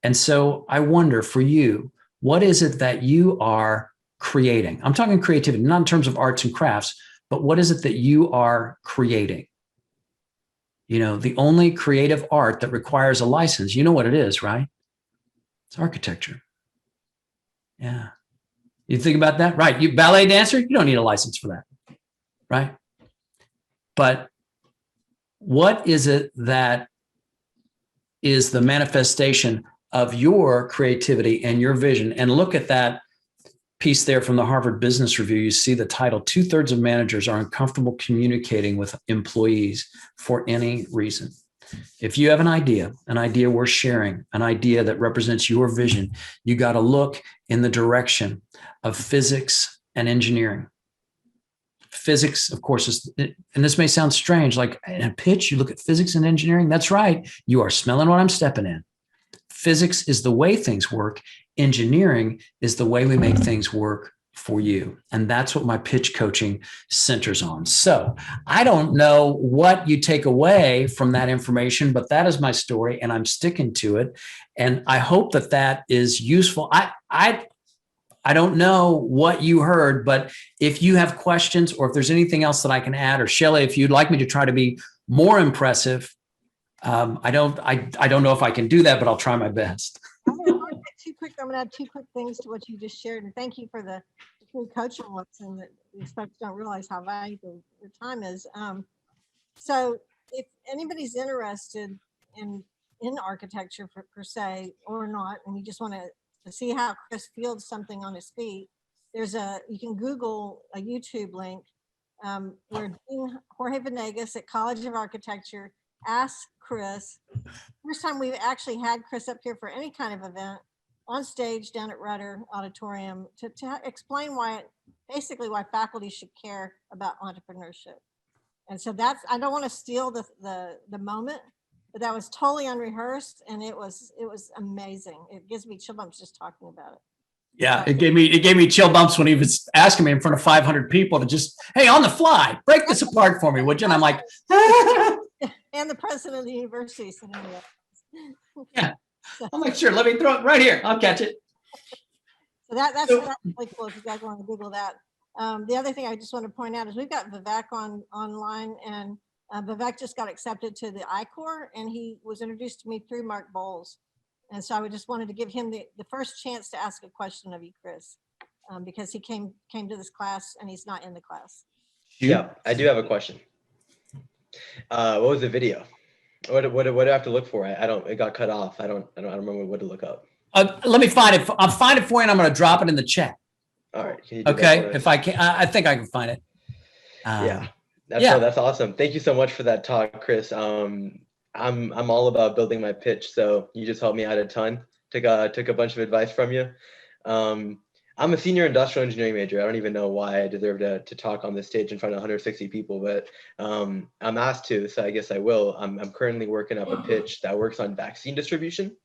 And so I wonder for you, what is it that you are creating? I'm talking creativity, not in terms of arts and crafts, but what is it that you are creating? You know, the only creative art that requires a license, you know what it is, right? It's architecture. Yeah. You think about that, right? You ballet dancer, you don't need a license for that, right? But what is it that is the manifestation of your creativity and your vision? And look at that piece there from the Harvard Business Review. You see the title, 2/3 of managers are uncomfortable communicating with employees for any reason. If you have an idea worth sharing, an idea that represents your vision, you got to look in the direction of physics and engineering. Physics, of course, is, and this may sound strange, like in a pitch, you look at physics and engineering. That's right. You are smelling what I'm stepping in. Physics is the way things work. Engineering is the way we make things work for you. And that's what my pitch coaching centers on. So I don't know what you take away from that information, but that is my story and I'm sticking to it. And I hope that that is useful. I don't know what you heard, but if you have questions or if there's anything else that I can add, or Shelly, if you'd like me to try to be more impressive, I don't know if I can do that, but I'll try my best. I'm going to add two quick things to what you just shared. And thank you for the free coaching lesson that these folks don't realize how valuable your time is. So if anybody's interested in in architecture per se or not, and you just want to see how Chris fields something on his feet, you can Google a YouTube link where Dean Jorge Venegas at College of Architecture asked Chris, first time we've actually had Chris up here for any kind of event, on stage down at Rudder Auditorium to explain basically why faculty should care about entrepreneurship. And so I don't want to steal the moment, but that was totally unrehearsed, and it was amazing. It gives me chill bumps just talking about it. Yeah, it gave me chill bumps when he was asking me in front of 500 people to just, hey, on the fly, break this apart for me, would you? And I'm like, and the president of the university sitting there. yeah. I'm like, sure, let me throw it right here. I'll catch it. So that's really cool if you guys want to Google that. The other thing I just want to point out is we've got Vivek online, and Vivek just got accepted to the I-Corps, and he was introduced to me through Mark Bowles. And so I just wanted to give him the first chance to ask a question of you, Chris, because he came to this class and he's not in the class. Yeah, I do have a question. What was the video? What do I have to look for? It got cut off. I don't remember what to look up. Let me find it. I'll find it for you, and I'm going to drop it in the chat. All right. Can you do that Okay, for us? if I can, I think I can find it. Yeah, yeah. That's awesome. Thank you so much for that talk, Chris. I'm all about building my pitch, so you just helped me out a ton. Took a bunch of advice from you. I'm a senior industrial engineering major. I don't even know why I deserve to talk on this stage in front of 160 people, but I'm asked to, so I guess I will. I'm currently working up a pitch that works on vaccine distribution.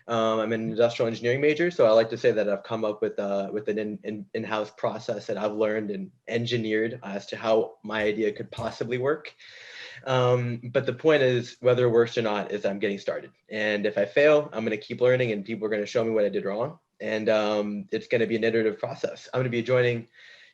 I'm an industrial engineering major, so I like to say that I've come up with an in-house process that I've learned and engineered as to how my idea could possibly work. But the point is, whether it works or not, is I'm getting started. And if I fail, I'm going to keep learning, and people are going to show me what I did wrong. And it's going to be an iterative process. I'm going to be joining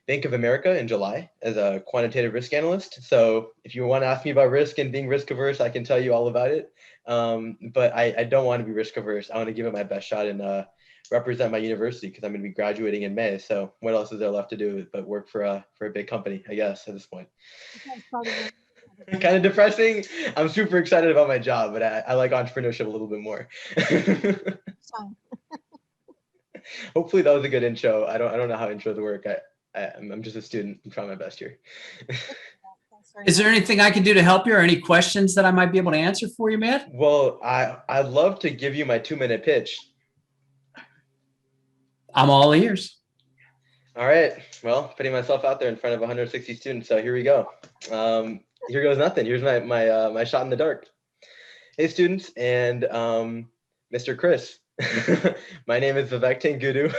Bank of America in July as a quantitative risk analyst. So if you want to ask me about risk and being risk averse, I can tell you all about it. But I don't want to be risk averse. I want to give it my best shot and represent my university, because I'm going to be graduating in May. So what else is there left to do but work for a big company, I guess, at this point. Kind of depressing. I'm super excited about my job, but I like entrepreneurship a little bit more. Hopefully that was a good intro. I don't know how intros work. I'm just a student. I'm trying my best here. Is there anything I can do to help you, or any questions that I might be able to answer for you, Matt? Well, I'd love to give you my 2-minute pitch. I'm all ears. All right. Well, putting myself out there in front of 160 students. So here we go. Here goes nothing. Here's my shot in the dark. Hey, students, and Mr. Chris. My name is Vivek Tengudu.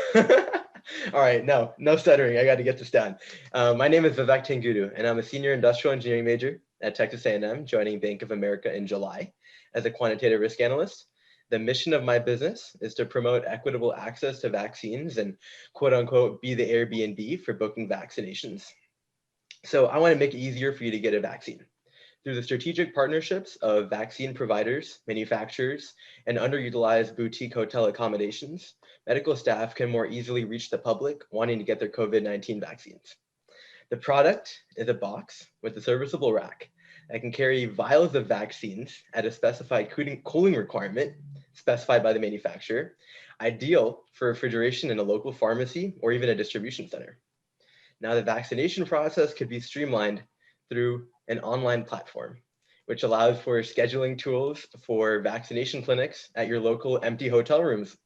All right, no stuttering. I got to get this down. My name is Vivek Tengudu, and I'm a senior industrial engineering major at Texas A&M, joining Bank of America in July as a quantitative risk analyst. The mission of my business is to promote equitable access to vaccines and, quote unquote, be the Airbnb for booking vaccinations. So I want to make it easier for you to get a vaccine. Through the strategic partnerships of vaccine providers, manufacturers, and underutilized boutique hotel accommodations, medical staff can more easily reach the public wanting to get their COVID-19 vaccines. The product is a box with a serviceable rack that can carry vials of vaccines at a specified cooling requirement specified by the manufacturer, ideal for refrigeration in a local pharmacy or even a distribution center. Now, the vaccination process could be streamlined through an online platform, which allows for scheduling tools for vaccination clinics at your local empty hotel rooms,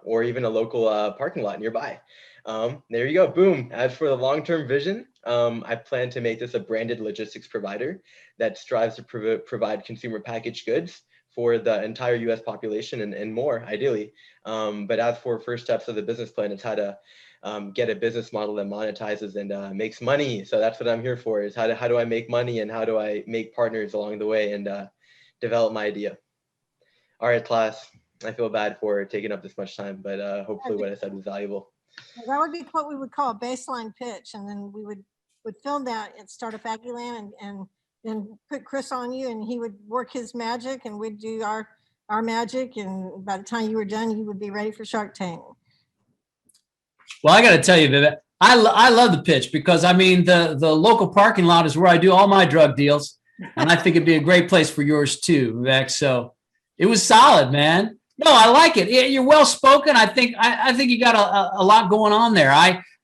or even a local parking lot nearby. There you go, boom. As for the long-term vision, I plan to make this a branded logistics provider that strives to provide consumer packaged goods for the entire US population and more, ideally. But as for first steps of the business plan, it's how to get a business model that monetizes and makes money. So that's what I'm here for, is how do I make money, and how do I make partners along the way and develop my idea. All right, class, I feel bad for taking up this much time, but hopefully what I said was valuable. That would be what we would call a baseline pitch. And then we would film that at Startup Aggieland and then put Chris on you, and he would work his magic, and we'd do our magic. And by the time you were done, you would be ready for Shark Tank. Well, I got to tell you, Vivek, I love the pitch, because I mean, the local parking lot is where I do all my drug deals. And I think it'd be a great place for yours too, Vivek. So It was solid, man. No, I like it. You're well spoken. I think you got a lot going on there.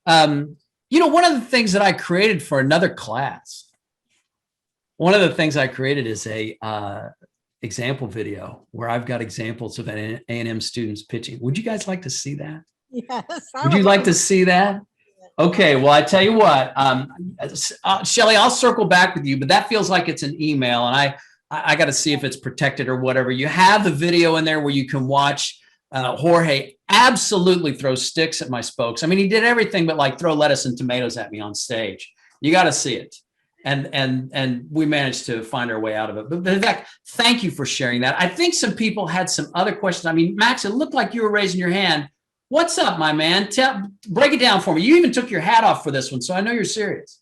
One of the things that I created for another class, one of the things I created is a example video where I've got examples of A&M students pitching. Would you guys like to see that? Yes. Would you like to see that? Okay, well, I tell you what, Shelly, I'll circle back with you, but that feels like it's an email, and I got to see if it's protected or whatever. You have the video in there where you can watch Jorge absolutely throw sticks at my spokes. I mean, he did everything but like throw lettuce and tomatoes at me on stage. You got to see it. And we managed to find our way out of it. But in fact, thank you for sharing that. I think some people had some other questions. I mean, Max, it looked like you were raising your hand. What's up, my man? Break it down for me. You even took your hat off for this one, so I know you're serious.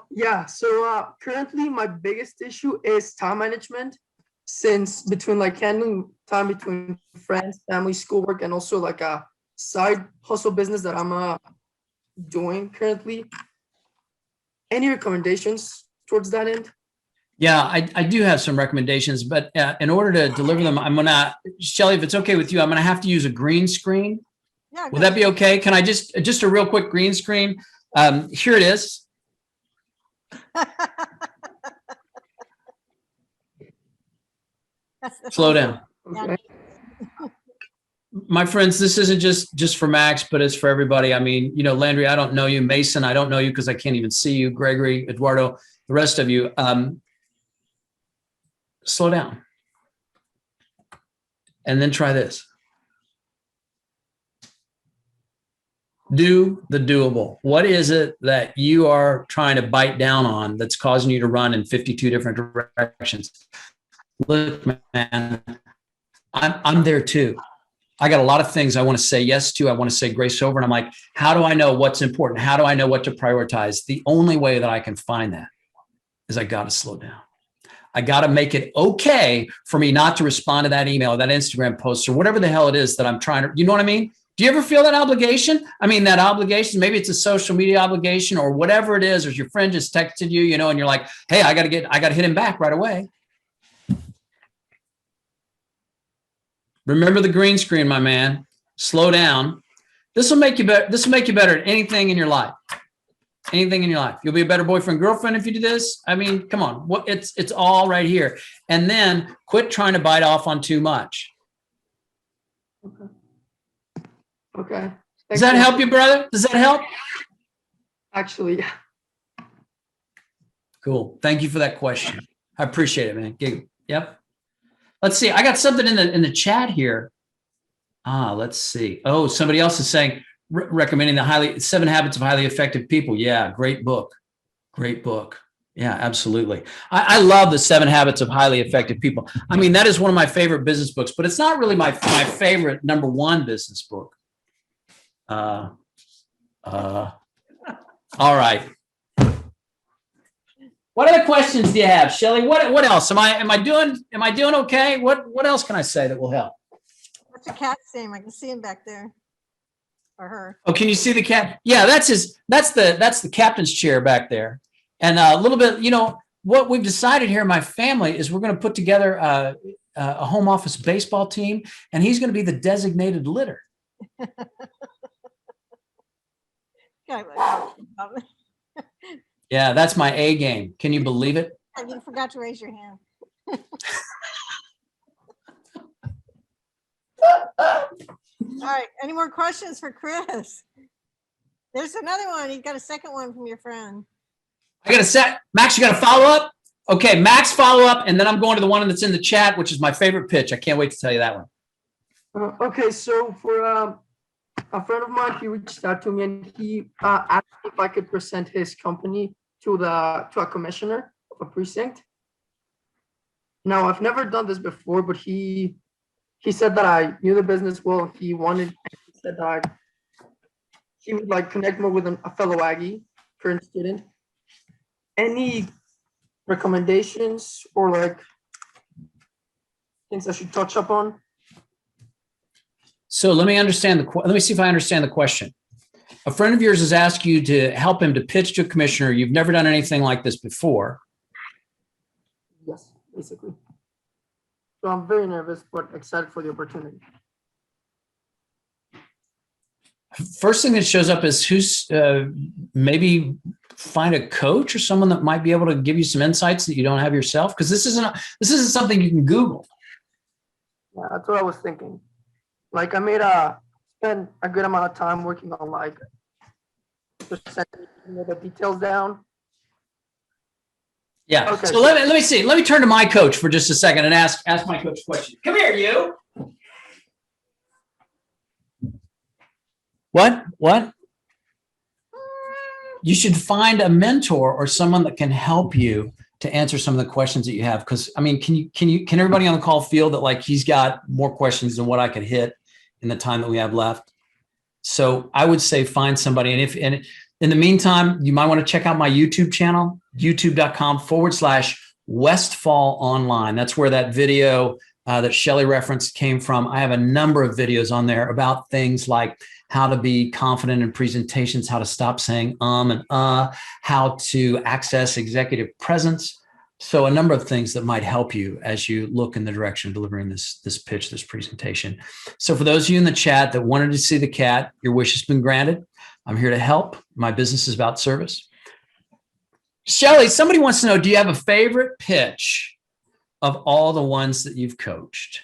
Yeah, so currently my biggest issue is time management, since between like handling time between friends, family, schoolwork, and also like a side hustle business that I'm doing currently. Any recommendations towards that end? Yeah, I do have some recommendations, but in order to deliver them, I'm gonna, Shelly, if it's okay with you, I'm gonna have to use a green screen. Yeah, Will that be okay? Can I just a real quick green screen? Here it is. Slow down. Okay. My friends, this isn't just for Max, but it's for everybody. I mean, Landry, I don't know you. Mason, I don't know you because I can't even see you. Gregory, Eduardo, the rest of you. Slow down. And then try this. Do the doable. What is it that you are trying to bite down on that's causing you to run in 52 different directions? Look, man, I'm there too. I got a lot of things I want to say yes to. I want to say grace over. And I'm like, how do I know what's important? How do I know what to prioritize? The only way that I can find that is I got to slow down. I got to make it okay for me not to respond to that email or that Instagram post or whatever the hell it is that I'm trying to, you know what I mean? Do you ever feel that obligation? I mean, that obligation, maybe it's a social media obligation or whatever it is, or your friend just texted you, and you're like, hey, I got to hit him back right away. Remember the green screen, my man. Slow down. This will make you better. This will make you better at anything in your life. Anything in your life. You'll be a better boyfriend, girlfriend if you do this. I mean, come on. It's all right here. And then quit trying to bite off on too much. Okay. Does that help you, brother? Does that help? Actually, yeah. Cool. Thank you for that question. I appreciate it, man. Yep. Let's see. I got something in the chat here. Let's see. Oh, somebody else is saying, recommending the 7 Habits of Highly Effective People. Yeah, great book. Great book. Yeah, absolutely. I love the 7 Habits of Highly Effective People. I mean, that is one of my favorite business books, but it's not really my favorite #1 business book. All right. What other questions do you have, Shelly? What else? Am I doing okay? What else can I say that will help? What's your cat's name? I can see him back there. Or her. Oh, can you see the cat? Yeah, that's the captain's chair back there. And a little bit, what we've decided here in my family is we're going to put together a home office baseball team, and he's going to be the designated litter. Yeah, that's my A game. Can you believe it? You forgot to raise your hand. All right. Any more questions for Chris? There's another one. You got a second one from your friend. I got a set. Max, you got a follow up? Okay, Max, follow up. And then I'm going to the one that's in the chat, which is my favorite pitch. I can't wait to tell you that one. Okay, so for a friend of mine, he reached out to me and he asked if I could present his company to a commissioner of a precinct. Now, I've never done this before, but he said that I knew the business well. He said that he would like connect more with a fellow Aggie, current student. Any recommendations or like things I should touch up on? So let me see if I understand the question. A friend of yours has asked you to help him to pitch to a commissioner. You've never done anything like this before. Yes, basically. So I'm very nervous, but excited for the opportunity. First thing that shows up is who's maybe find a coach or someone that might be able to give you some insights that you don't have yourself, because this isn't something you can Google. Yeah, that's what I was thinking. Like spend a good amount of time working on like just the details down. Yeah. Okay. So let me see. Let me turn to my coach for just a second and ask my coach a question. Come here, you. What? You should find a mentor or someone that can help you to answer some of the questions that you have. Because I mean, can everybody on the call feel that like he's got more questions than what I could hit in the time that we have left? So I would say find somebody. And in the meantime, you might want to check out my YouTube channel, youtube.com/Westfall Online. That's where that video that Shelly referenced came from. I have a number of videos on there about things like how to be confident in presentations, how to stop saying and how to access executive presence. So a number of things that might help you as you look in the direction of delivering this pitch, this presentation. So for those of you in the chat that wanted to see the cat, your wish has been granted. I'm here to help. My business is about service. Shelly, somebody wants to know, do you have a favorite pitch of all the ones that you've coached?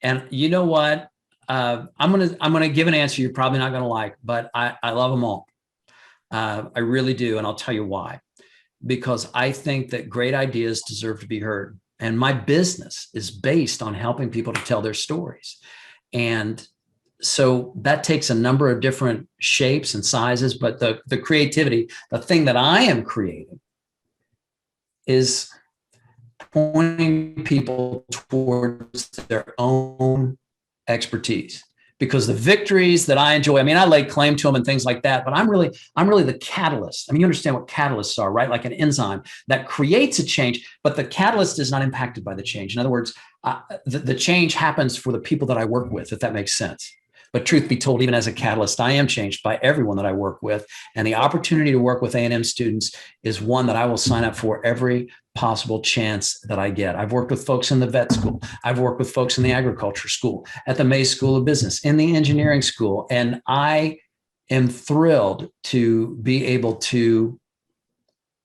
And you know what? I'm gonna give an answer you're probably not gonna like, but I love them all. I really do, and I'll tell you why. Because I think that great ideas deserve to be heard, and my business is based on helping people to tell their stories, and so that takes a number of different shapes and sizes. But the creativity, the thing that I am creating, is pointing people towards their own expertise, because the victories that I enjoy, I mean, I lay claim to them and things like that, but I'm really the catalyst. I mean, you understand what catalysts are, right? Like an enzyme that creates a change, but the catalyst is not impacted by the change. In other words, the change happens for the people that I work with, if that makes sense. But truth be told, even as a catalyst, I am changed by everyone that I work with. And the opportunity to work with A&M students is one that I will sign up for every possible chance that I get. I've worked with folks in the vet school. I've worked with folks in the agriculture school, at the May School of Business, in the engineering school. And I am thrilled to be able to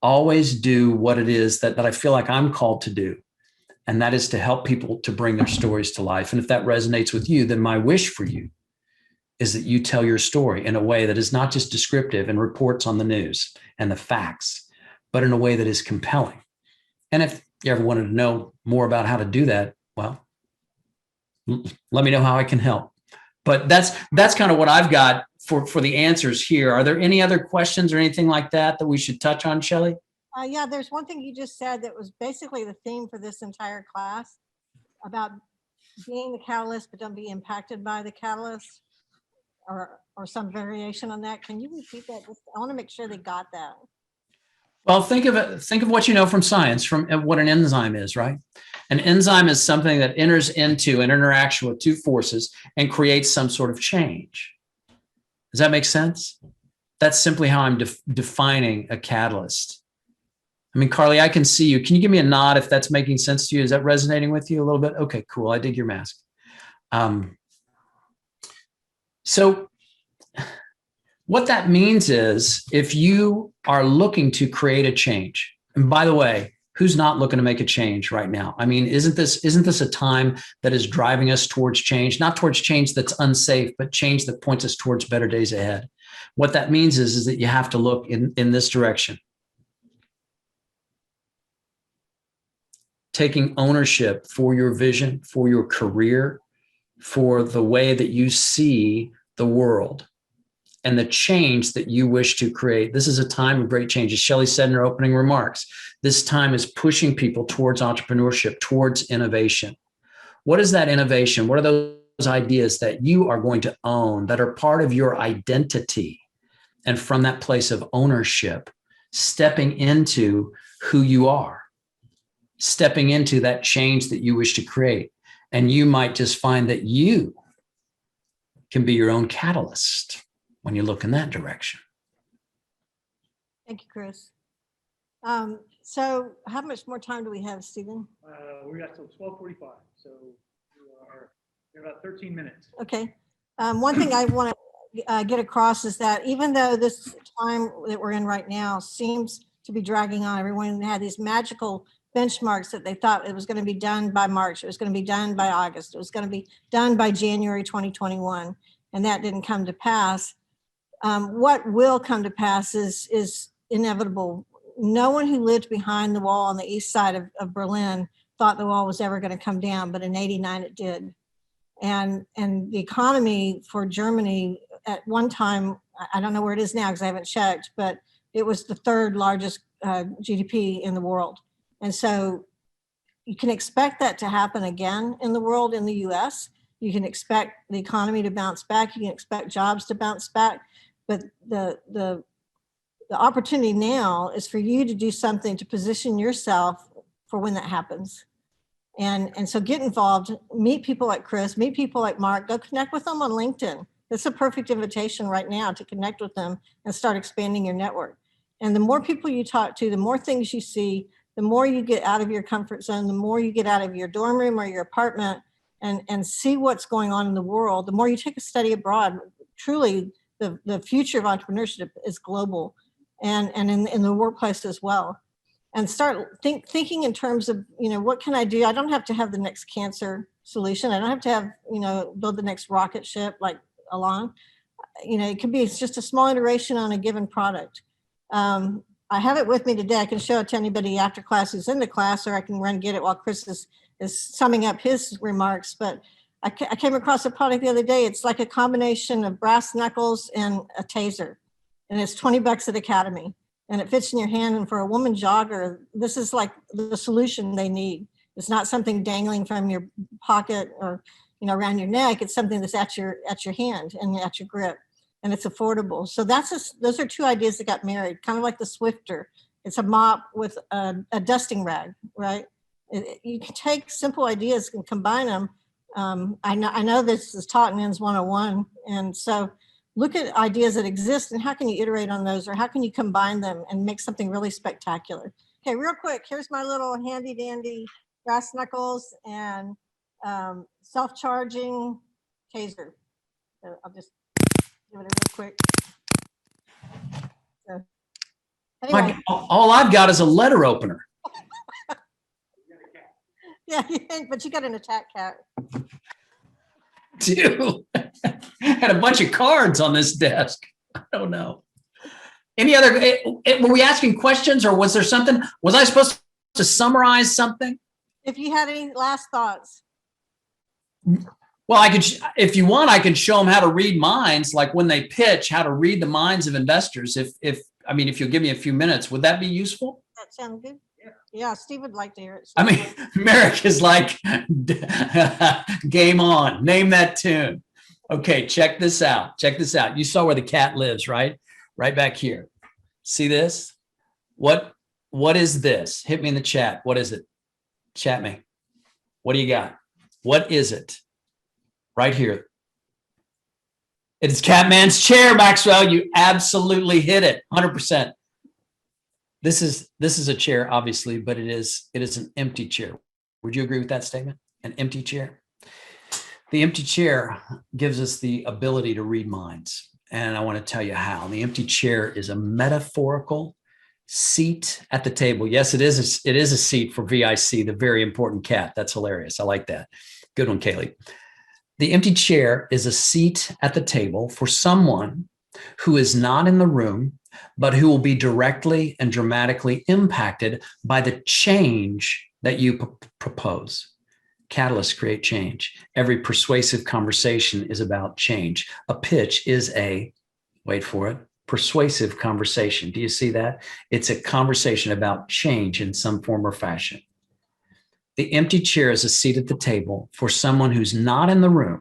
always do what it is that I feel like I'm called to do. And that is to help people to bring their stories to life. And if that resonates with you, then my wish for you is that you tell your story in a way that is not just descriptive and reports on the news and the facts, but in a way that is compelling. And if you ever wanted to know more about how to do that, well, let me know how I can help. But that's kind of what I've got for the answers here. Are there any other questions or anything like that we should touch on, Shelly? Yeah, there's one thing you just said that was basically the theme for this entire class about being the catalyst, but don't be impacted by the catalyst, or some variation on that. Can you repeat that? I want to make sure they got that. Well, think of what you know from science, from what an enzyme is, right? An enzyme is something that enters into an interaction with two forces and creates some sort of change. Does that make sense? That's simply how I'm defining a catalyst. I mean, Carly, I can see you. Can you give me a nod if that's making sense to you? Is that resonating with you a little bit? Okay, cool. I dig your mask. So what that means is if you are looking to create a change, and by the way, who's not looking to make a change right now? I mean, isn't this a time that is driving us towards change, not towards change that's unsafe, but change that points us towards better days ahead? What that means is that you have to look in this direction. Taking ownership for your vision, for your career, for the way that you see the world and the change that you wish to create. This is a time of great change. As Shelly said in her opening remarks, this time is pushing people towards entrepreneurship, towards innovation. What is that innovation? What are those ideas that you are going to own, that are part of your identity? And from that place of ownership, stepping into who you are, stepping into that change that you wish to create. And you might just find that you can be your own catalyst when you look in that direction. Thank you, Chris. So how much more time do we have, Stephen? We got till 12:45, so we're about 13 minutes. Okay. One thing I want to get across is that even though this time that we're in right now seems to be dragging on, everyone had these magical benchmarks that they thought it was going to be done by March, it was going to be done by August, it was going to be done by January 2021, and that didn't come to pass. What will come to pass is inevitable. No one who lived behind the wall on the east side of Berlin thought the wall was ever going to come down, but in '89 it did. And the economy for Germany at one time, I don't know where it is now because I haven't checked, but it was the third largest GDP in the world. And so you can expect that to happen again in the world, in the US. You can expect the economy to bounce back. You can expect jobs to bounce back. But the opportunity now is for you to do something to position yourself for when that happens. And so get involved, meet people like Chris, meet people like Mark, go connect with them on LinkedIn. It's a perfect invitation right now to connect with them and start expanding your network. And the more people you talk to, the more things you see, the more you get out of your comfort zone, the more you get out of your dorm room or your apartment and see what's going on in the world, the more you take a study abroad. Truly, the future of entrepreneurship is global and in the workplace as well. And start thinking in terms of, what can I do? I don't have to have the next cancer solution. I don't have to have, build the next rocket ship like Elon. It could be it's just a small iteration on a given product. I have it with me today. I can show it to anybody after class who's in the class, or I can run get it while Chris is summing up his remarks. But I came across a product the other day. It's like a combination of brass knuckles and a taser. And it's $20 at Academy. And it fits in your hand. And for a woman jogger, this is like the solution they need. It's not something dangling from your pocket or around your neck. It's something that's at your hand and at your grip, and it's affordable. So those are two ideas that got married, kind of like the Swifter. It's a mop with a dusting rag, right? You can take simple ideas and combine them. I know this is taught in Ends 101, and so look at ideas that exist and how can you iterate on those, or how can you combine them and make something really spectacular. Okay, real quick, here's my little handy dandy brass knuckles and self-charging taser. So I'll just give it a real quick. So, anyway. All I've got is a letter opener. Yeah, but you got an attack cat. Dude, had a bunch of cards on this desk. I don't know. Any other, were we asking questions, or was there something? Was I supposed to summarize something? If you had any last thoughts. Well, I could, if you want, I can show them how to read minds, like when they pitch, how to read the minds of investors. If you'll give me a few minutes, would that be useful? That sound good? Yeah, Steve would like to hear it. I mean, Merrick is like, game on, name that tune. Okay, check this out. Check this out. You saw where the cat lives, right? Right back here. See this? What is this? Hit me in the chat. What is it? Chat me. What do you got? What is it? Right here. It's Catman's chair, Maxwell. You absolutely hit it. 100%. This is a chair, obviously, but it is an empty chair. Would you agree with that statement? An empty chair? The empty chair gives us the ability to read minds. And I want to tell you how. The empty chair is a metaphorical seat at the table. Yes, it is a seat for VIC, the very important cat. That's hilarious. I like that. Good one, Kaylee. The empty chair is a seat at the table for someone who is not in the room, but who will be directly and dramatically impacted by the change that you propose. Catalysts create change. Every persuasive conversation is about change. A pitch is wait for it, persuasive conversation. Do you see that? It's a conversation about change in some form or fashion. The empty chair is a seat at the table for someone who's not in the room,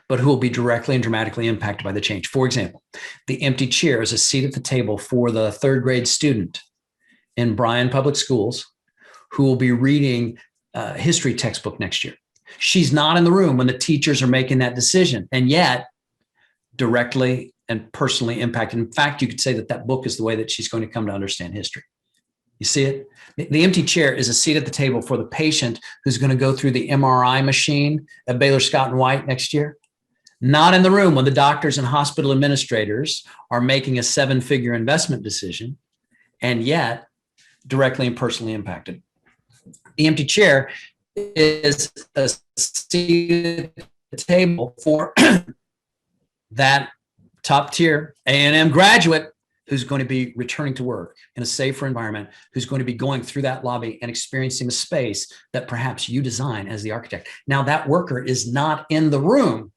but who will be directly and dramatically impacted by the change. For example, the empty chair is a seat at the table for the third grade student in Bryan Public Schools who will be reading a history textbook next year. She's not in the room when the teachers are making that decision, and yet directly and personally impacted. In fact, you could say that book is the way that she's going to come to understand history. You see it? The empty chair is a seat at the table for the patient who's going to go through the MRI machine at Baylor Scott and White next year. Not in the room when the doctors and hospital administrators are making a 7-figure investment decision, and yet directly and personally impacted. The empty chair is a seat at the table for that top tier A&M graduate who's going to be returning to work in a safer environment, who's going to be going through that lobby and experiencing a space that perhaps you design as the architect. Now, that worker is not in the room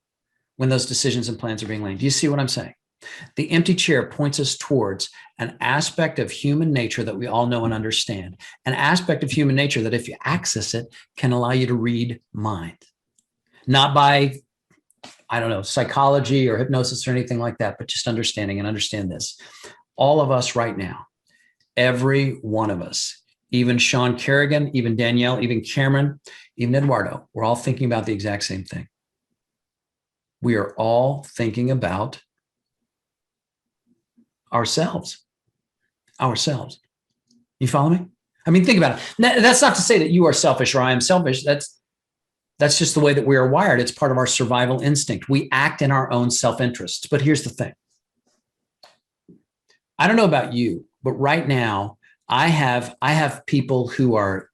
when those decisions and plans are being laid. Do you see what I'm saying? The empty chair points us towards an aspect of human nature that we all know and understand, an aspect of human nature that if you access it can allow you to read mind, not by, I don't know, psychology or hypnosis or anything like that, but just understanding. And understand this. All of us right now, every one of us, even Sean Kerrigan, even Danielle, even Cameron, even Eduardo, we're all thinking about the exact same thing. We are all thinking about ourselves. You follow me? I mean, think about it. That's not to say that you are selfish or I am selfish. That's just the way that we are wired. It's part of our survival instinct. We act in our own self-interests. But here's the thing. I don't know about you, but right now I have people who are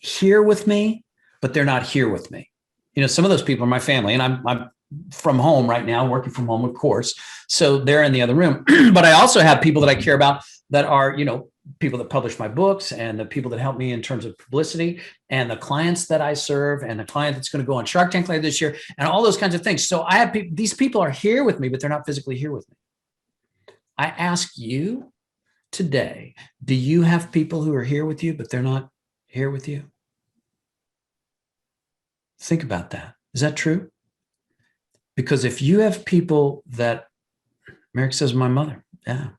here with me, but they're not here with me. You know, some of those people are my family, and I'm from home right now, working from home, of course. So they're in the other room. But I also have people that I care about that are, you know, people that publish my books and the people that help me in terms of publicity and the clients that I serve and the client that's going to go on Shark Tank later this year and all those kinds of things. So I have these people are here with me, but they're not physically here with me. I ask you today, do you have people who are here with you, but they're not here with you? Think about that. Is that true? Because if you have people that, Merrick says, my mother, yeah,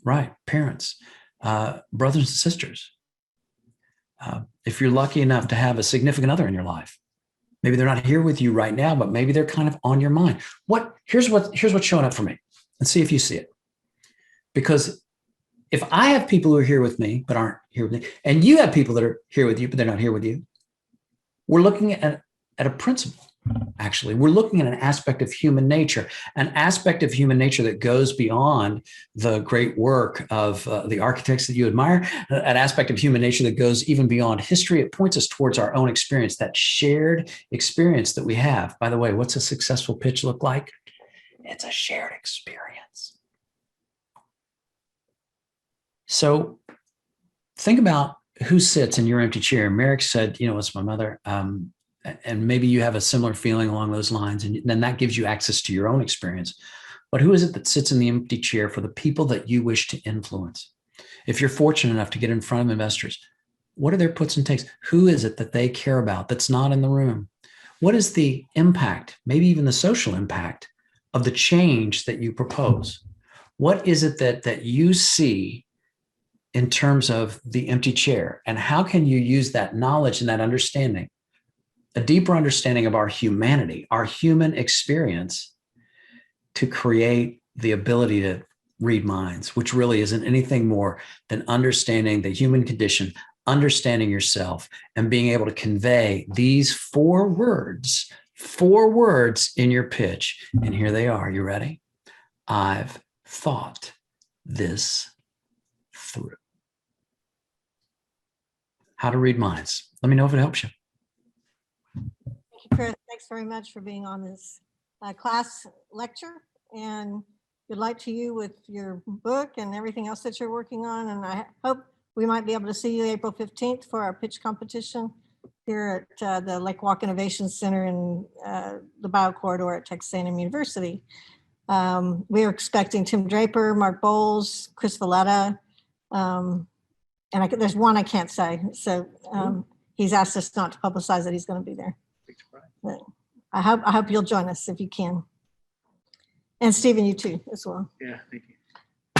right, parents, brothers and sisters. If you're lucky enough to have a significant other in your life, maybe they're not here with you right now, but maybe they're kind of on your mind. Here's what's showing up for me. Let's see if you see it. Because if I have people who are here with me, but aren't here with me, and you have people that are here with you, but they're not here with you, we're looking at a principle. Actually, we're looking at an aspect of human nature, that goes beyond the great work of the architects that you admire, an aspect of human nature that goes even beyond history. It points us towards our own experience, that shared experience that we have. By the way, what's a successful pitch look like? It's a shared experience. So think about who sits in your empty chair. Merrick said, you know, it's my mother. And maybe you have a similar feeling along those lines, and then that gives you access to your own experience. But who is it that sits in the empty chair for the people that you wish to influence? If you're fortunate enough to get in front of investors, what are their puts and takes? Who is it that they care about that's not in the room? What is the impact, maybe even the social impact of the change that you propose? What is it that you see in terms of the empty chair? And how can you use that knowledge and that understanding, a deeper understanding of our humanity, our human experience, to create the ability to read minds, which really isn't anything more than understanding the human condition, understanding yourself, and being able to convey these four words in your pitch. And here they are. You ready? I've thought this through. How to read minds. Let me know if it helps you. Thank you, Chris. Thanks very much for being on this class lecture, and good luck to you with your book and everything else that you're working on. And I hope we might be able to see you April 15th for our pitch competition here at the Lake Walk Innovation Center in the Bio Corridor at Texas A&M University. We are expecting Tim Draper, Mark Bowles, Chris Valletta, and there's one I can't say. So he's asked us not to publicize that he's going to be there. But I hope you'll join us if you can. And Stephen, you too, as well. Yeah, thank you.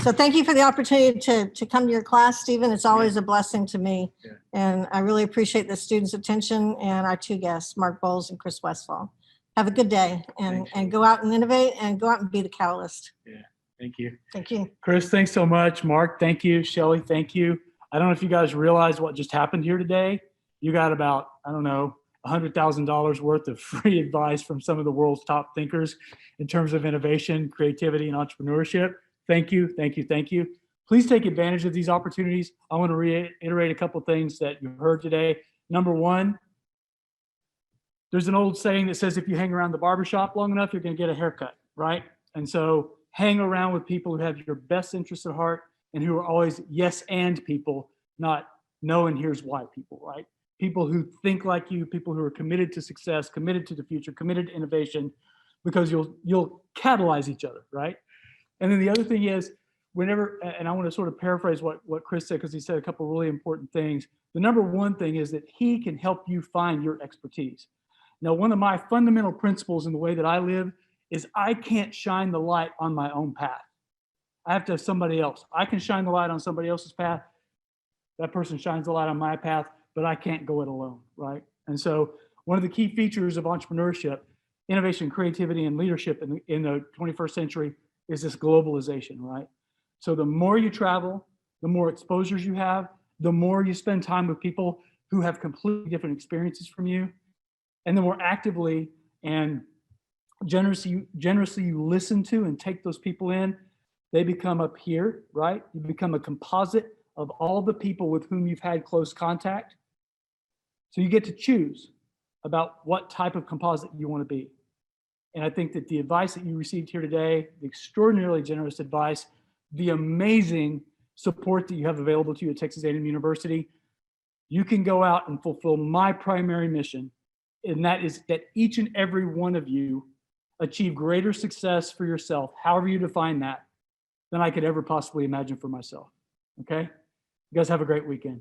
So thank you for the opportunity to come to your class, Stephen. It's always a blessing to me. Yeah. And I really appreciate the students' attention and our two guests, Mark Bowles and Chris Westfall. Have a good day and go out and innovate and go out and be the catalyst. Yeah, thank you. Thank you. Chris, thanks so much. Mark, thank you. Shelly, thank you. I don't know if you guys realize what just happened here today. You got about, I don't know, $100,000 worth of free advice from some of the world's top thinkers in terms of innovation, creativity, and entrepreneurship. Thank you, thank you, thank you. Please take advantage of these opportunities. I want to reiterate a couple of things that you heard today. Number one, there's an old saying that says if you hang around the barbershop long enough, you're going to get a haircut, right? And so hang around with people who have your best interests at heart and who are always yes and people, not no and here's why people, right? People who think like you, people who are committed to success, committed to the future, committed to innovation, because you'll catalyze each other, right? And then the other thing is, whenever, and I want to sort of paraphrase what Chris said, because he said a couple of really important things. The number one thing is that he can help you find your expertise. Now, one of my fundamental principles in the way that I live is I can't shine the light on my own path. I have to have somebody else. I can shine the light on somebody else's path. That person shines the light on my path, but I can't go it alone, right? And so one of the key features of entrepreneurship, innovation, creativity, and leadership in the 21st century is this globalization, right? So the more you travel, the more exposures you have, the more you spend time with people who have completely different experiences from you, and the more actively and generously you listen to and take those people in, they become a peer, right? You become a composite of all the people with whom you've had close contact. So you get to choose about what type of composite you want to be. And I think that the advice that you received here today, the extraordinarily generous advice, the amazing support that you have available to you at Texas A&M University, you can go out and fulfill my primary mission, and that is that each and every one of you achieve greater success for yourself, however you define that, than I could ever possibly imagine for myself. Okay? You guys have a great weekend.